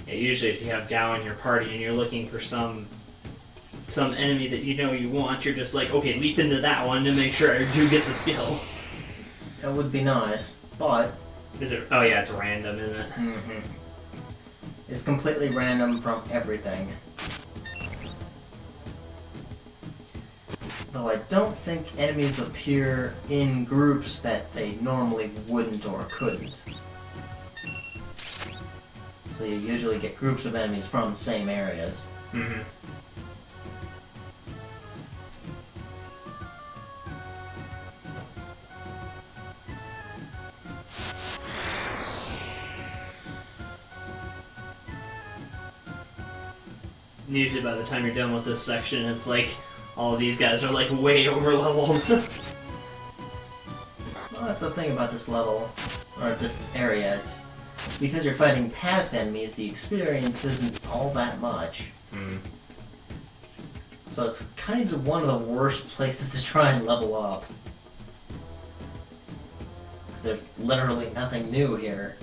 Yeah, usually if you have Gao in your party and you're looking for some enemy that you know you want, you're just like, okay, leap into that one to make sure I do get the skill. That would be nice, but... Is it? Oh yeah, it's random, isn't it? Mm-hmm. It's completely random from everything. Though I don't think enemies appear in groups that they normally wouldn't or couldn't. So you usually get groups of enemies from the same areas. Mm-hmm. Usually by the time you're done with this section, it's like all of these guys are like way over leveled. Well, that's the thing about this level, or this area. It's because you're fighting past enemies, the experience isn't all that much. Mm. So it's kind of one of the worst places to try and level up. Because there's literally nothing new here.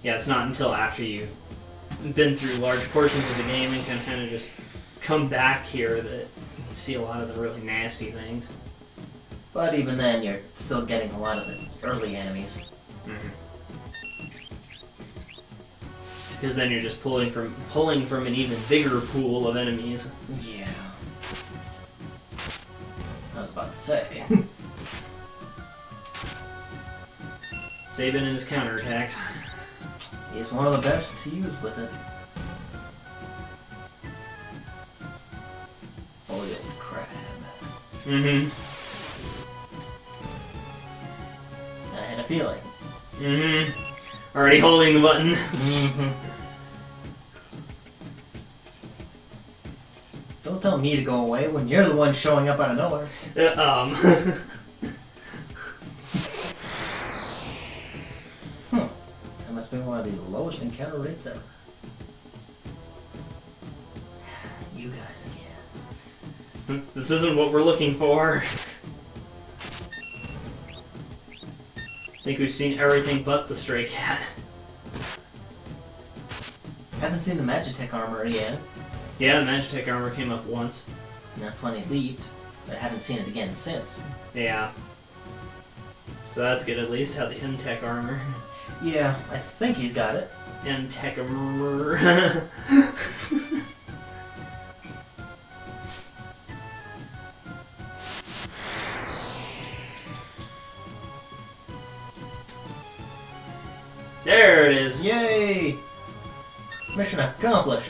Yeah, it's not until after you've been through large portions of the game and can kind of just come back here that you can see a lot of the really nasty things. But even then, you're still getting a lot of the early enemies. Mm-hmm. Because then you're just pulling from an even bigger pool of enemies. Yeah. I was about to say. Sabin and his counterattacks. He's one of the best to use with it. Oiled crab. Mm-hmm. I had a feeling. Mm-hmm. Already holding the button. Mm-hmm. Don't tell me to go away when you're the one showing up out of nowhere. That must be one of the lowest encounter rates ever. You guys again. This isn't what we're looking for. I think we've seen everything but the stray cat. Haven't seen the Magitech armor yet. Yeah, the Magitech armor came up once. And that's when he leaped. But I haven't seen it again since. Yeah. So that's good, at least have the M-Tech armor. Yeah, I think he's got it. M-Tech armor. There it is. Yay! Mission accomplished.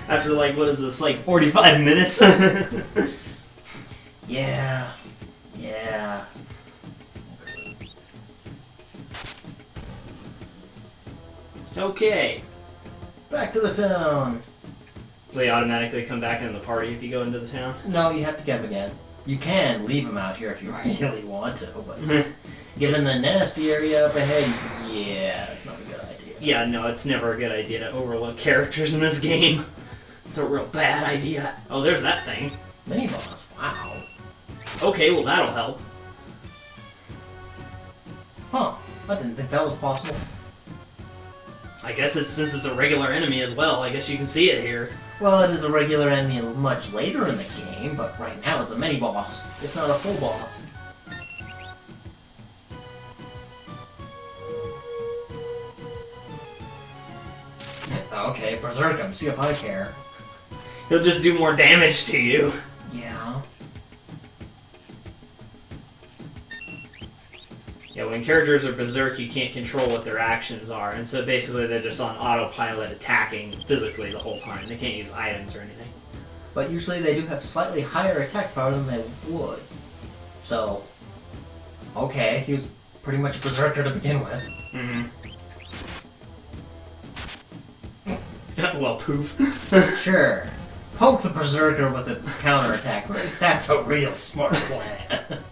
After, like, what is this, like 45 minutes? Yeah. Yeah. Okay. Back to the town. They automatically come back into the party if you go into the town? No, you have to get him again. You can leave him out here if you really want to, but given the nasty area up ahead, yeah, it's not a good idea. Yeah, no, it's never a good idea to overlook characters in this game. It's a real bad idea. Oh, there's that thing. Mini boss, wow. Okay, well that'll help. Huh, I didn't think that was possible. I guess since it's a regular enemy as well, I guess you can see it here. Well, it is a regular enemy much later in the game, but right now it's a mini boss, if not a full boss. Okay, berserk him, see if I care. He'll just do more damage to you. Yeah. Yeah, when characters are berserk, you can't control what their actions are, and so basically they're just on autopilot attacking physically the whole time. They can't use items or anything. But usually they do have slightly higher attack power than they would. So, okay, he was pretty much a berserker to begin with. Mm-hmm. Well, poof. Sure. Poke the berserker with a counterattack rate. That's a real smart plan.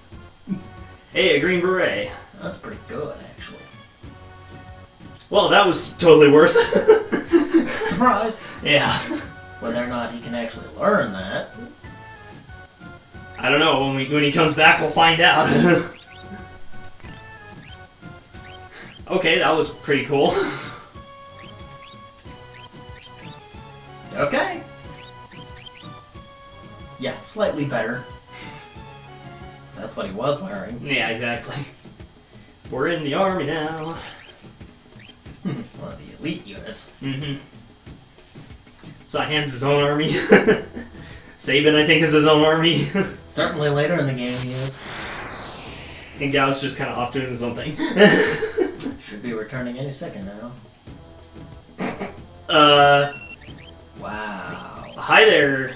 Hey, a green beret. That's pretty good, actually. Well, that was totally worth it. Surprise! Yeah. Whether or not he can actually learn that. I don't know. When he comes back, we'll find out. Okay, that was pretty cool. Okay. Yeah, slightly better. That's what he was wearing. Yeah, exactly. We're in the army now. One of the elite units. Mm-hmm. Cyan's his own army. Sabin, I think, is his own army. Certainly later in the game he is. And Gao's just kind of off doing his own thing. Should be returning any second now. Wow. Hi there.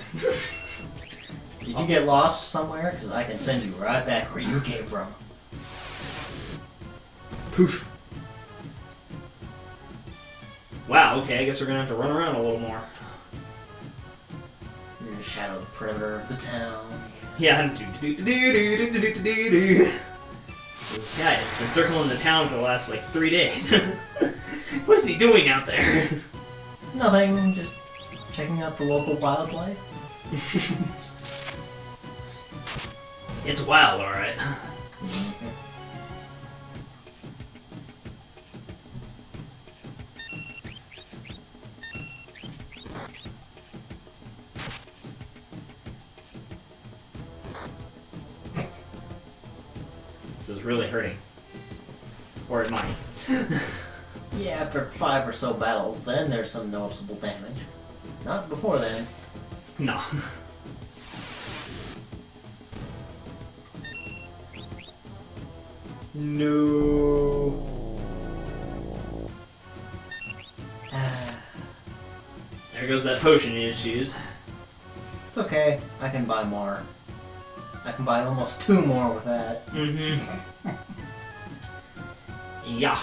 Did you get lost somewhere? Because I can send you right back where you came from. Poof. Wow, okay, I guess we're gonna have to run around a little more. You're gonna shadow the perimeter of the town. Yeah. This guy has been circling the town for the last, like, 3 days. What is he doing out there? Nothing, just checking out the local wildlife. It's wild, alright. This is really hurting. Or it might. Yeah, after 5 or so battles, then there's some noticeable damage. Not before then. No. No. There goes that potion you just used. It's okay, I can buy more. I can buy almost 2 more with that. Mm-hmm. Yeah.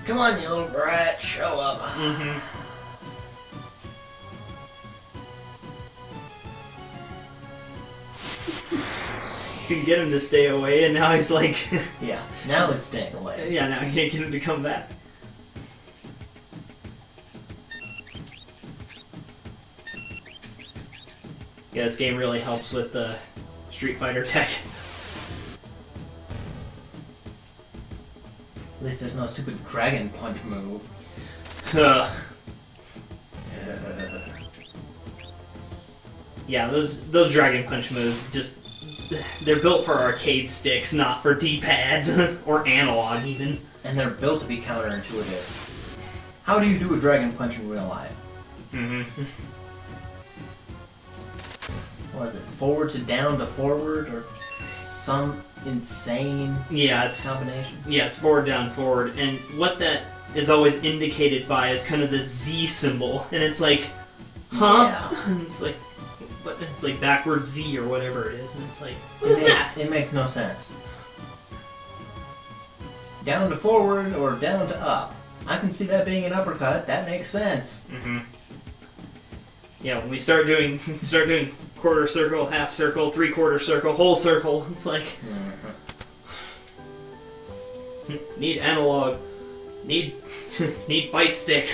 Come on, you little brat, show up. Mm-hmm. Can get him to stay away, and now he's like... Yeah, now it's staying away. Yeah, now you can't get him to come back. Yeah, this game really helps with the Street Fighter tech. At least there's no stupid dragon punch move. Ugh. Yeah, those Dragon Punch moves just... They're built for arcade sticks, not for D-pads. Or analog, even. And they're built to be counterintuitive. How do you do a dragon punch in real life? Mm-hmm. What is it? Forward to down to forward? Or some insane Yeah, combination? Yeah, it's forward, down, forward. And what that is always indicated by as kind of the Z symbol, and it's like, huh? Yeah. It's like, but it's like backwards Z or whatever it is, and it's like, what is that? It makes no sense. Down to forward or down to up. I can see that being an uppercut. That makes sense. Mm-hmm. Yeah, when we start doing quarter circle, half circle, 3/4 circle, whole circle, it's like, need analog, need fight stick,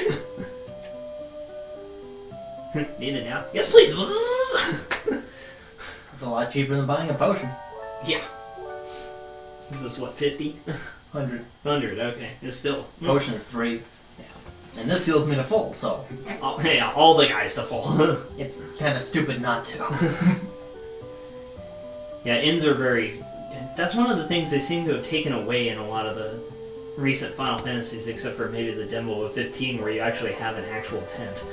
need it now. Yes, please. It's a lot cheaper than buying a potion. Yeah. Is this what, 50? 100. 100. Okay, it's still Potion is 3. Yeah. And this heals me to full, so Yeah, all the guys to full. it's kind of stupid not to. Yeah, ends are very. That's one of the things they seem to have taken away in a lot of the recent Final Fantasies, except for maybe the demo of 15, where you actually have an actual tent.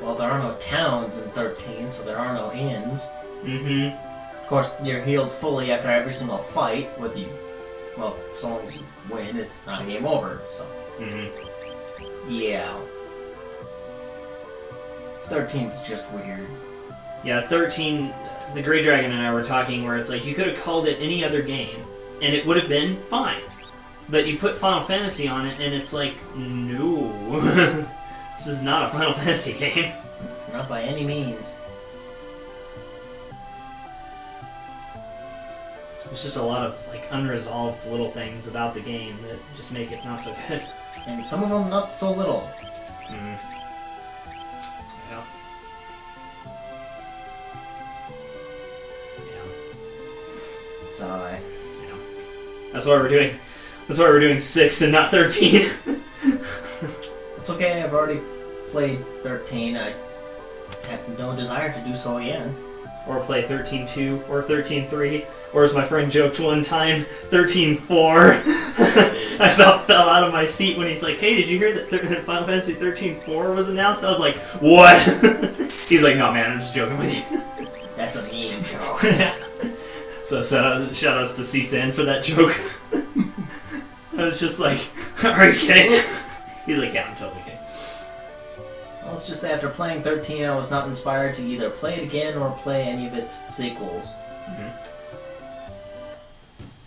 Well, there are no towns in 13, so there are no inns. Mm-hmm. Of course, you're healed fully after every single fight, whether you... Well, as long as you win, it's not a game over, so... Mm-hmm. Yeah. 13's just weird. Yeah, 13, TheGrayDragon and I were talking where it's like, you could have called it any other game, and it would have been fine. But you put Final Fantasy on it, and it's like, no. This is not a Final Fantasy game. Not by any means. There's just a lot of like unresolved little things about the game that just make it not so good. And some of them not so little. Mm. Yeah. Yeah. So, Yeah. That's why we're doing 6 and not 13. it's okay, I've already played 13. I have no desire to do so again. Or play 13.2 or 13.3, or as my friend joked one time, 13.4. I about fell out of my seat when he's like, "Hey, did you hear that Final Fantasy 13.4 was announced?" I was like, "What?" He's like, "No, man, I'm just joking with you." That's a mean joke. So shout outs to C-San for that joke. I was just like, "Are you kidding?" He's like, "Yeah, I'm totally kidding." Well, let's just say after playing 13, I was not inspired to either play it again or play any of its sequels. Mm-hmm.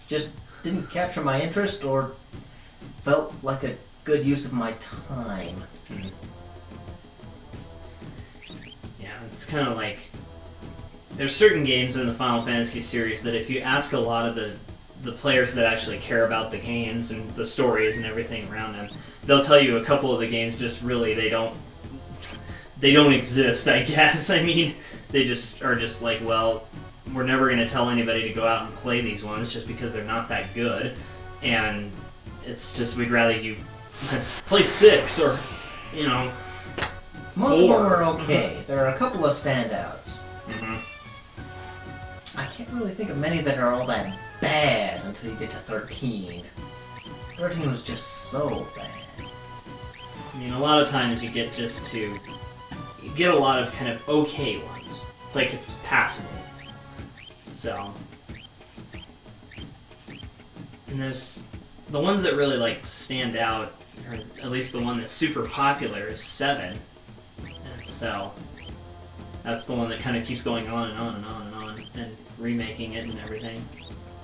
Just didn't capture my interest or felt like a good use of my time. Mm-hmm. Yeah, it's kind of like there's certain games in the Final Fantasy series that if you ask a lot of the players that actually care about the games and the stories and everything around them, they'll tell you a couple of the games just really they don't exist, I guess. I mean, they just are just like, well, we're never going to tell anybody to go out and play these ones just because they're not that good, and it's just we'd rather you play 6 or, you know, Most 4. of them are okay. There are a couple of standouts. Mm-hmm. I can't really think of many that are all that bad until you get to 13. 13 was just so bad. I mean, a lot of times you get a lot of kind of okay ones. It's like it's passable. So, and there's the ones that really like stand out, or at least the one that's super popular is 7. And so that's the one that kind of keeps going on and on and on and on and remaking it and everything.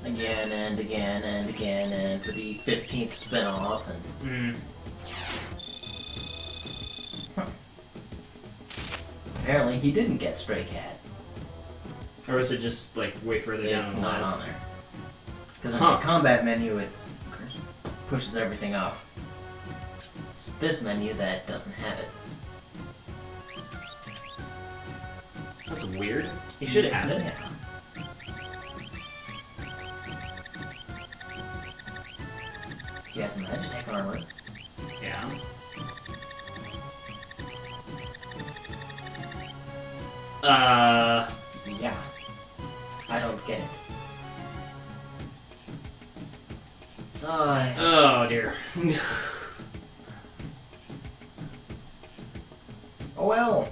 Again and again and again and for the 15th spin-off and... Apparently he didn't get Stray Cat. Or is it just like way further down It's the not list? on there. Because in the combat menu it pushes everything up. It's this menu that doesn't have it. That's weird. You should have it. Yeah. He has some Magitech armor. Yeah. Yeah. I don't get it. So Oh dear. oh well.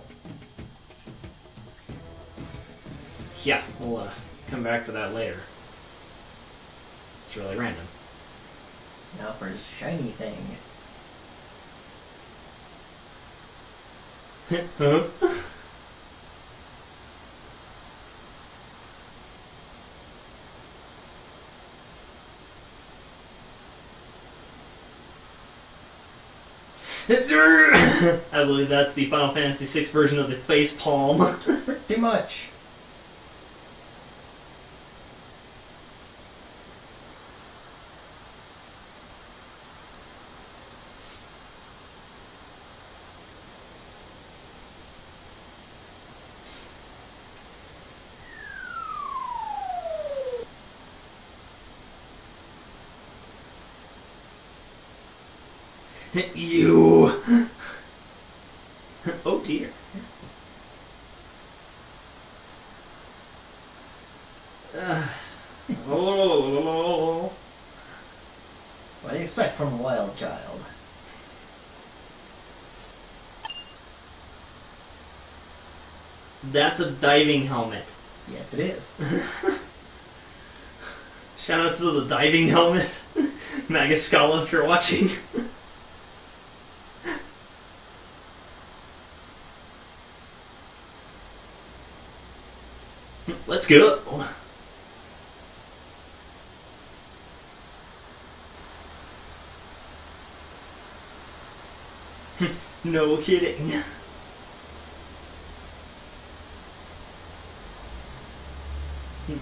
Yeah, we'll come back for that later. It's really random. Now for his shiny thing. Huh? I believe that's the Final Fantasy VI version of the face palm. Pretty much. You. Oh dear. Oh. What do you expect from a wild child? That's a diving helmet. Yes, it is. Shoutouts to the diving helmet. Magascala, if you're watching. Let's go. No kidding.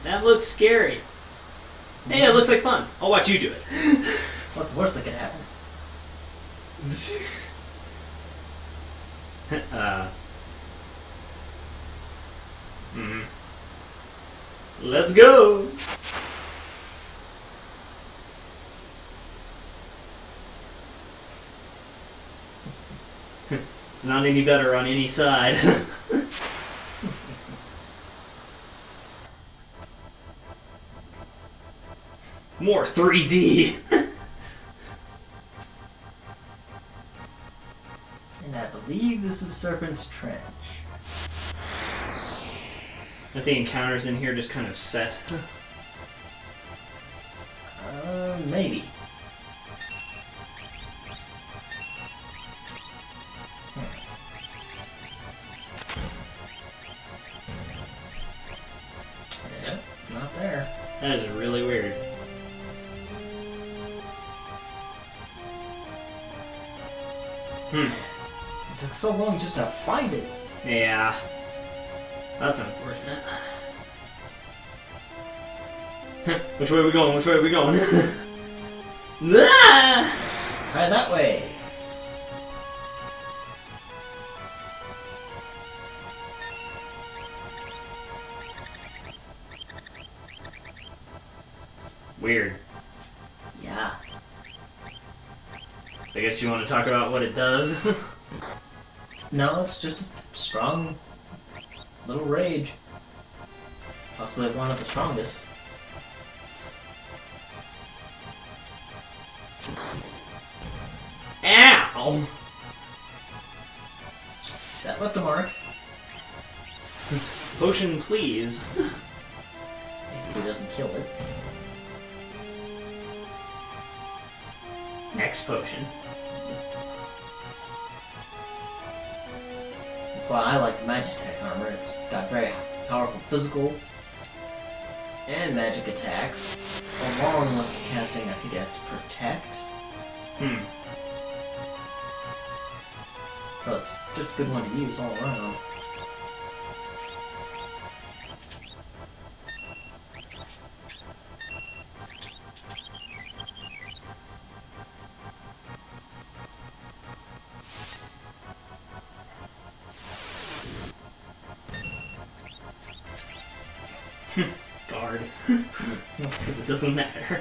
That looks scary. Hey, it looks like fun. I'll watch you do it. What's the worst that could happen? Let's go. It's not any better on any side. More 3D. And I believe this is Serpent's Trench. I think encounters in here just kind of set. Maybe. Yeah, not there. That is really weird. It took so long just to find it. Yeah. That's unfortunate. Which way are we going? Which way are we going? Ah! Let's try that way. Weird. Yeah. I guess you want to talk about what it does? No, it's just a strong little rage. Possibly one of the strongest. Ow! That left a mark. Potion, please. If he doesn't kill it. Next potion. That's why I like the Magitech armor. It's got very powerful physical and magic attacks, along with casting, I think that's Protect. So it's just a good one to use all around. Guard. Because it doesn't matter.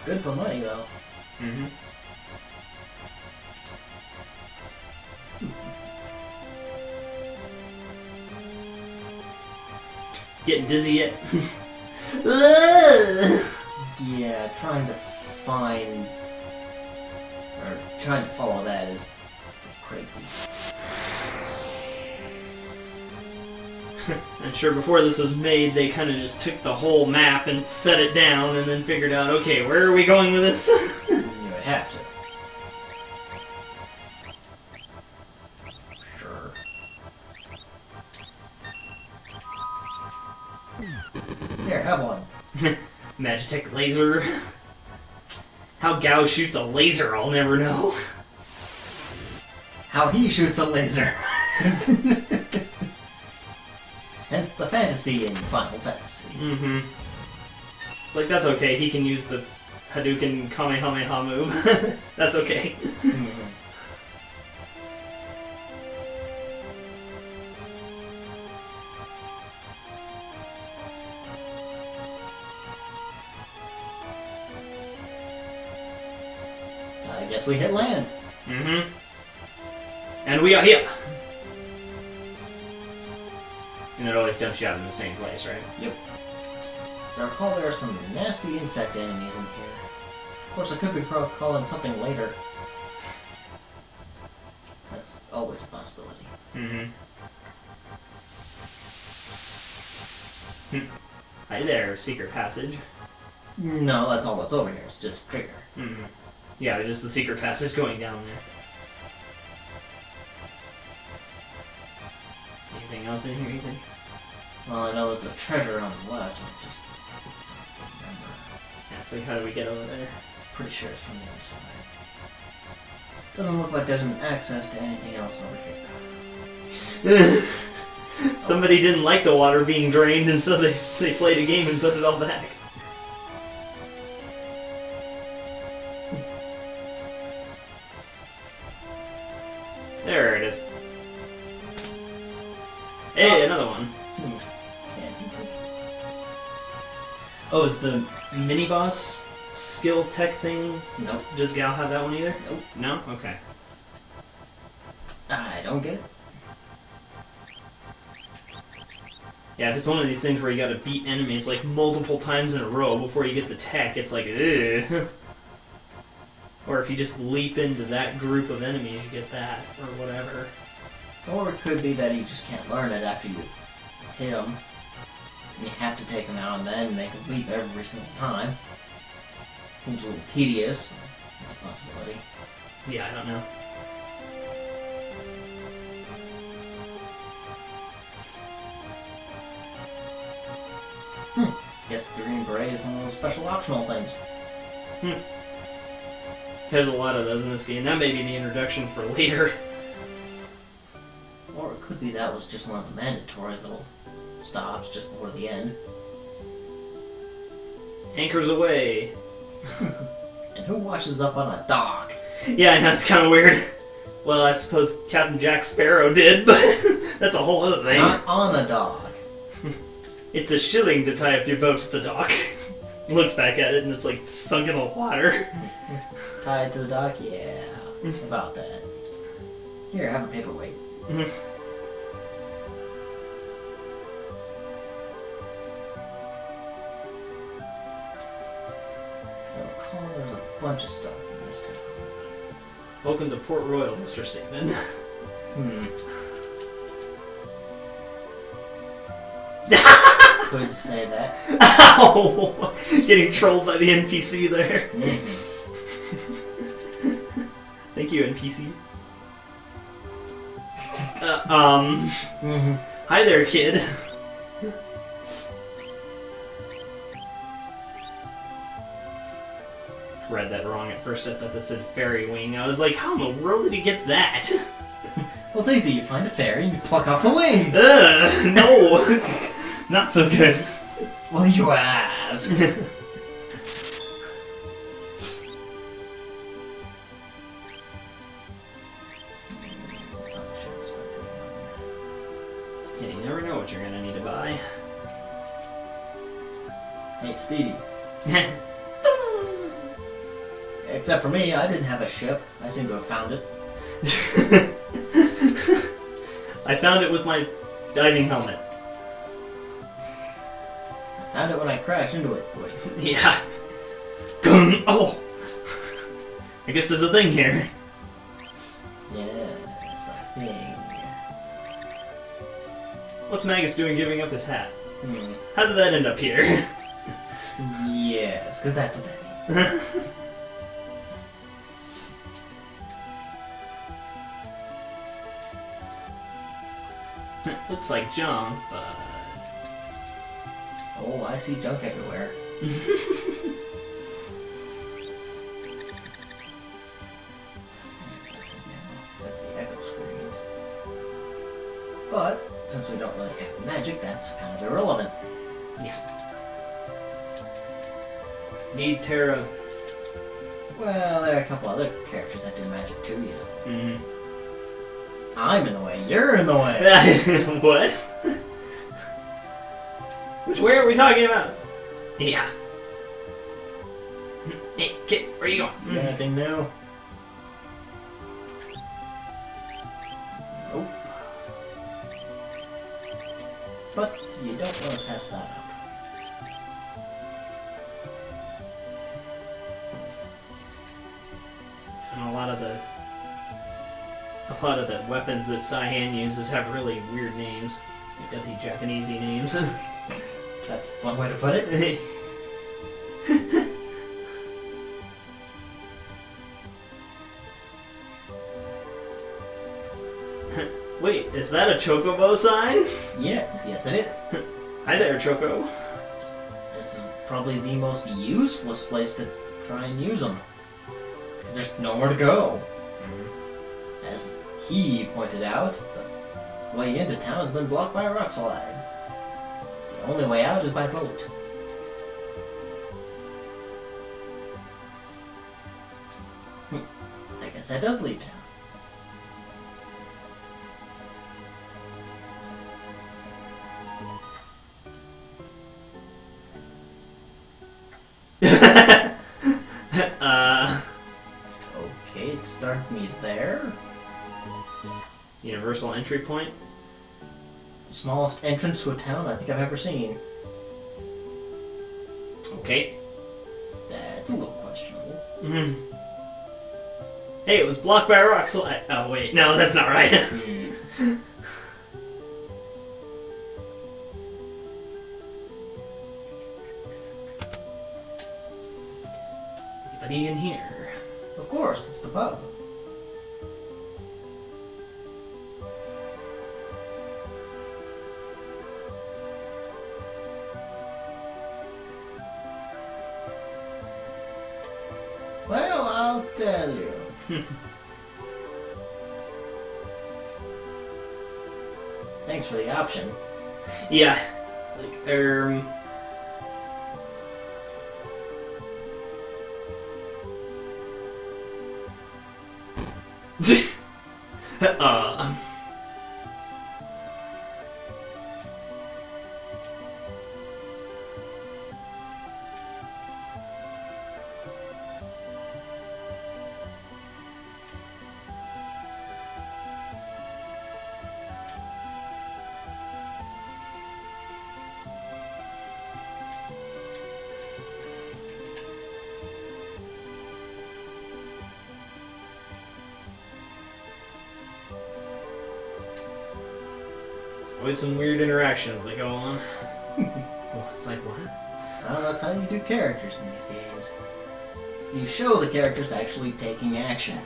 Good for money, though. Mm-hmm. Getting dizzy yet? Yeah, trying to find... or trying to follow that is crazy. I'm sure before this was made, they kind of just took the whole map and set it down and then figured out, okay, where are we going with this? Right. have to. Sure. Here, have one. Magitech laser. How Gao shoots a laser, I'll never know. How he shoots a laser. Hence the fantasy in Final Fantasy. Mm-hmm. It's like, that's okay, he can use the Hadouken Kamehameha move. That's okay. Mm-hmm. I guess we hit land. Mm-hmm. And we are here. And it always dumps you out in the same place, right? Yep. As I recall, there are some nasty insect enemies in here. Of course, I could be calling something later. That's always a possibility. Mm-hmm. Hi there, secret passage. No, that's all that's over here. It's just a trigger. Mm-hmm. Yeah, just the secret passage going down there. Anything else in here, you think? Well, I know there's a treasure on the left. I just don't remember. Yeah, it's like, how do we get over there? Pretty sure it's from the other side. Doesn't look like there's an access to anything else over here. Somebody didn't like the water being drained, and so they played a game and put it all back. There it is. Hey, another one. Oh, is the mini-boss skill tech thing? Nope. Does Gal have that one either? Nope. No? Okay. I don't get it. Yeah, if it's one of these things where you gotta beat enemies like multiple times in a row before you get the tech, it's like, ugh. Or if you just leap into that group of enemies, you get that, or whatever. Or it could be that you just can't learn it after you hit them. And you have to take them out and then make a leap every single time. Seems a little tedious. It's a possibility. Yeah, I don't know. Guess the green beret is one of those special optional things. There's a lot of those in this game. That may be the introduction for later. Or it could be that was just one of the mandatory little stops just before the end. Anchors away. And who washes up on a dock? Yeah, I know, it's kind of weird. Well, I suppose Captain Jack Sparrow did, but that's a whole other thing. Not on a dock. It's a shilling to tie up your boat to the dock. Looks back at it and it's like sunk in the water. Tied to the dock? Yeah. About that. Here, have a paperweight. I recall there's a bunch of stuff in this town. Welcome to Port Royal, Mr. Seaman. Could say that. Ow! Getting trolled by the NPC there. Thank you, NPC. Hi there, kid. Read that wrong at first. I thought that said fairy wing. I was like, how in the world did he get that? Well, it's easy. You find a fairy and you pluck off the wings. Ugh, no. Not so good. Well, you ask. Yeah, you never know what you're gonna need to buy. Hey, Speedy. Except for me, I didn't have a ship. I seem to have found it. I found it with my diving helmet. I found it when I crashed into it. Wait. Yeah. Gung! Oh! I guess there's a thing here. Yes, a thing. What's Magus doing giving up his hat? How did that end up here? Yes, because that's what that means. looks like junk, but... Oh, I see junk everywhere. Except for the echo screens. But, since we don't really have magic, that's kind of irrelevant. Yeah. Need Terra. Well, there are a couple other characters that do magic too, you know. Mm-hmm. I'm in the way, you're in the way! What? Which way are we talking about? Yeah. Hey, kid, where you going? Anything new? Nope. But you don't want to pass that up. And a lot of the weapons that Cyan uses have really weird names. They've got the Japanesey names. That's one way to put it. Wait, is that a Chocobo sign? Yes, yes it is. Hi there, Choco. This is probably the most useless place to try and use them. Because there's nowhere to go. As he pointed out, the way into town has been blocked by a rock slide. The only way out is by boat. I guess that does leave town. Okay, it started me there. Universal entry point? The smallest entrance to a town I think I've ever seen. Okay. That's a little questionable. Mm-hmm. Hey, it was blocked by a rock slide. Oh, wait. No, that's not right. Anybody in here? Of course, it's the pub. Well, I'll tell you. Thanks for the option. Yeah. Like, always some weird interactions that go on. Well, it's like, what? Well, that's how you do characters in these games. You show the characters actually taking action.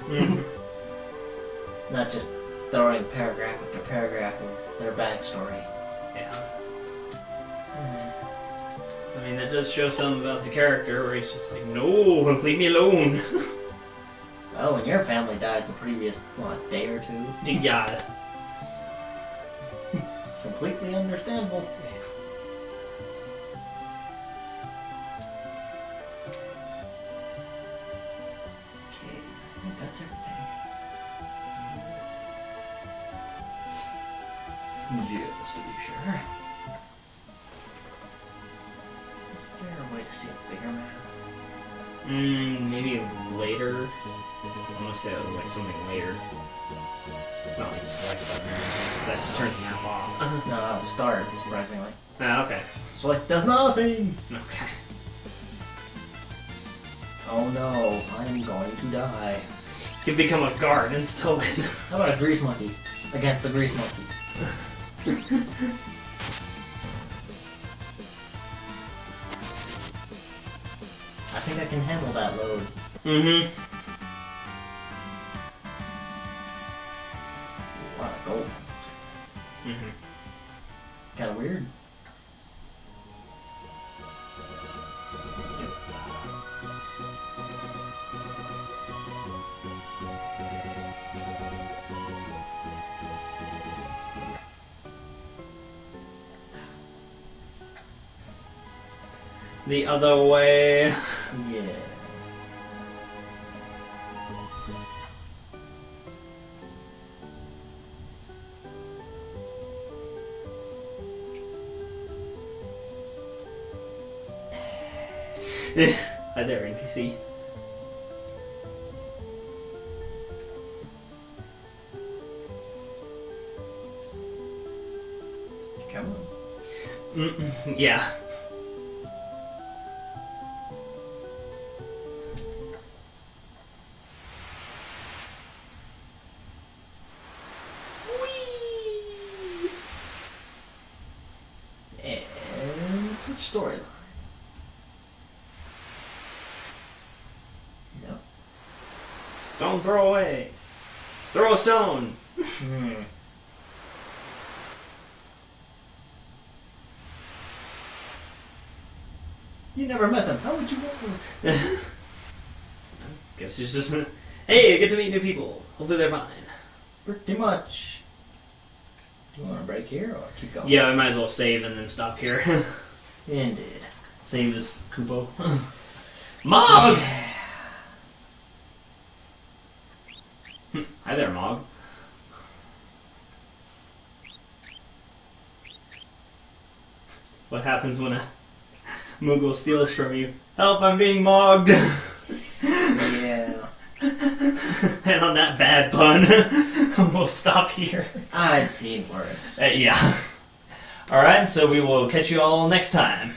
Not just throwing paragraph after paragraph of their backstory. Yeah. I mean, that does show something about the character where he's just like, no, leave me alone. Oh, when your family dies the previous, what, day or two? Yeah. Completely understandable. Okay, I think that's everything. Just to be sure. Is there a way to see a bigger map? Maybe later. I want to say it was like something later. Not like select button or anything, because that just turns the map off. No, that was start, surprisingly. Ah, okay. Select does nothing! Okay. Oh no, I'm going to die. You can become a guard and still win. How about a grease monkey against the grease monkey? I think I can handle that load. A lot of gold. The other way. Yes. Hi there, NPC. Come on. Yeah. And switch storylines. No. Stone throw away. Throw a stone. You never met them. How would you know them? Guess it's just hey, I get to meet new people. Hopefully they're fine. Pretty much. Do you want to break here or keep going? Yeah, I might as well save and then stop here. Indeed. Same as Kupo. Mog! Hi there, Mog. What happens when a Moogle steals from you? Help, I'm being mogged! Yeah. And on that bad pun, we'll stop here. I've seen worse. Yeah. Alright, so we will catch you all next time.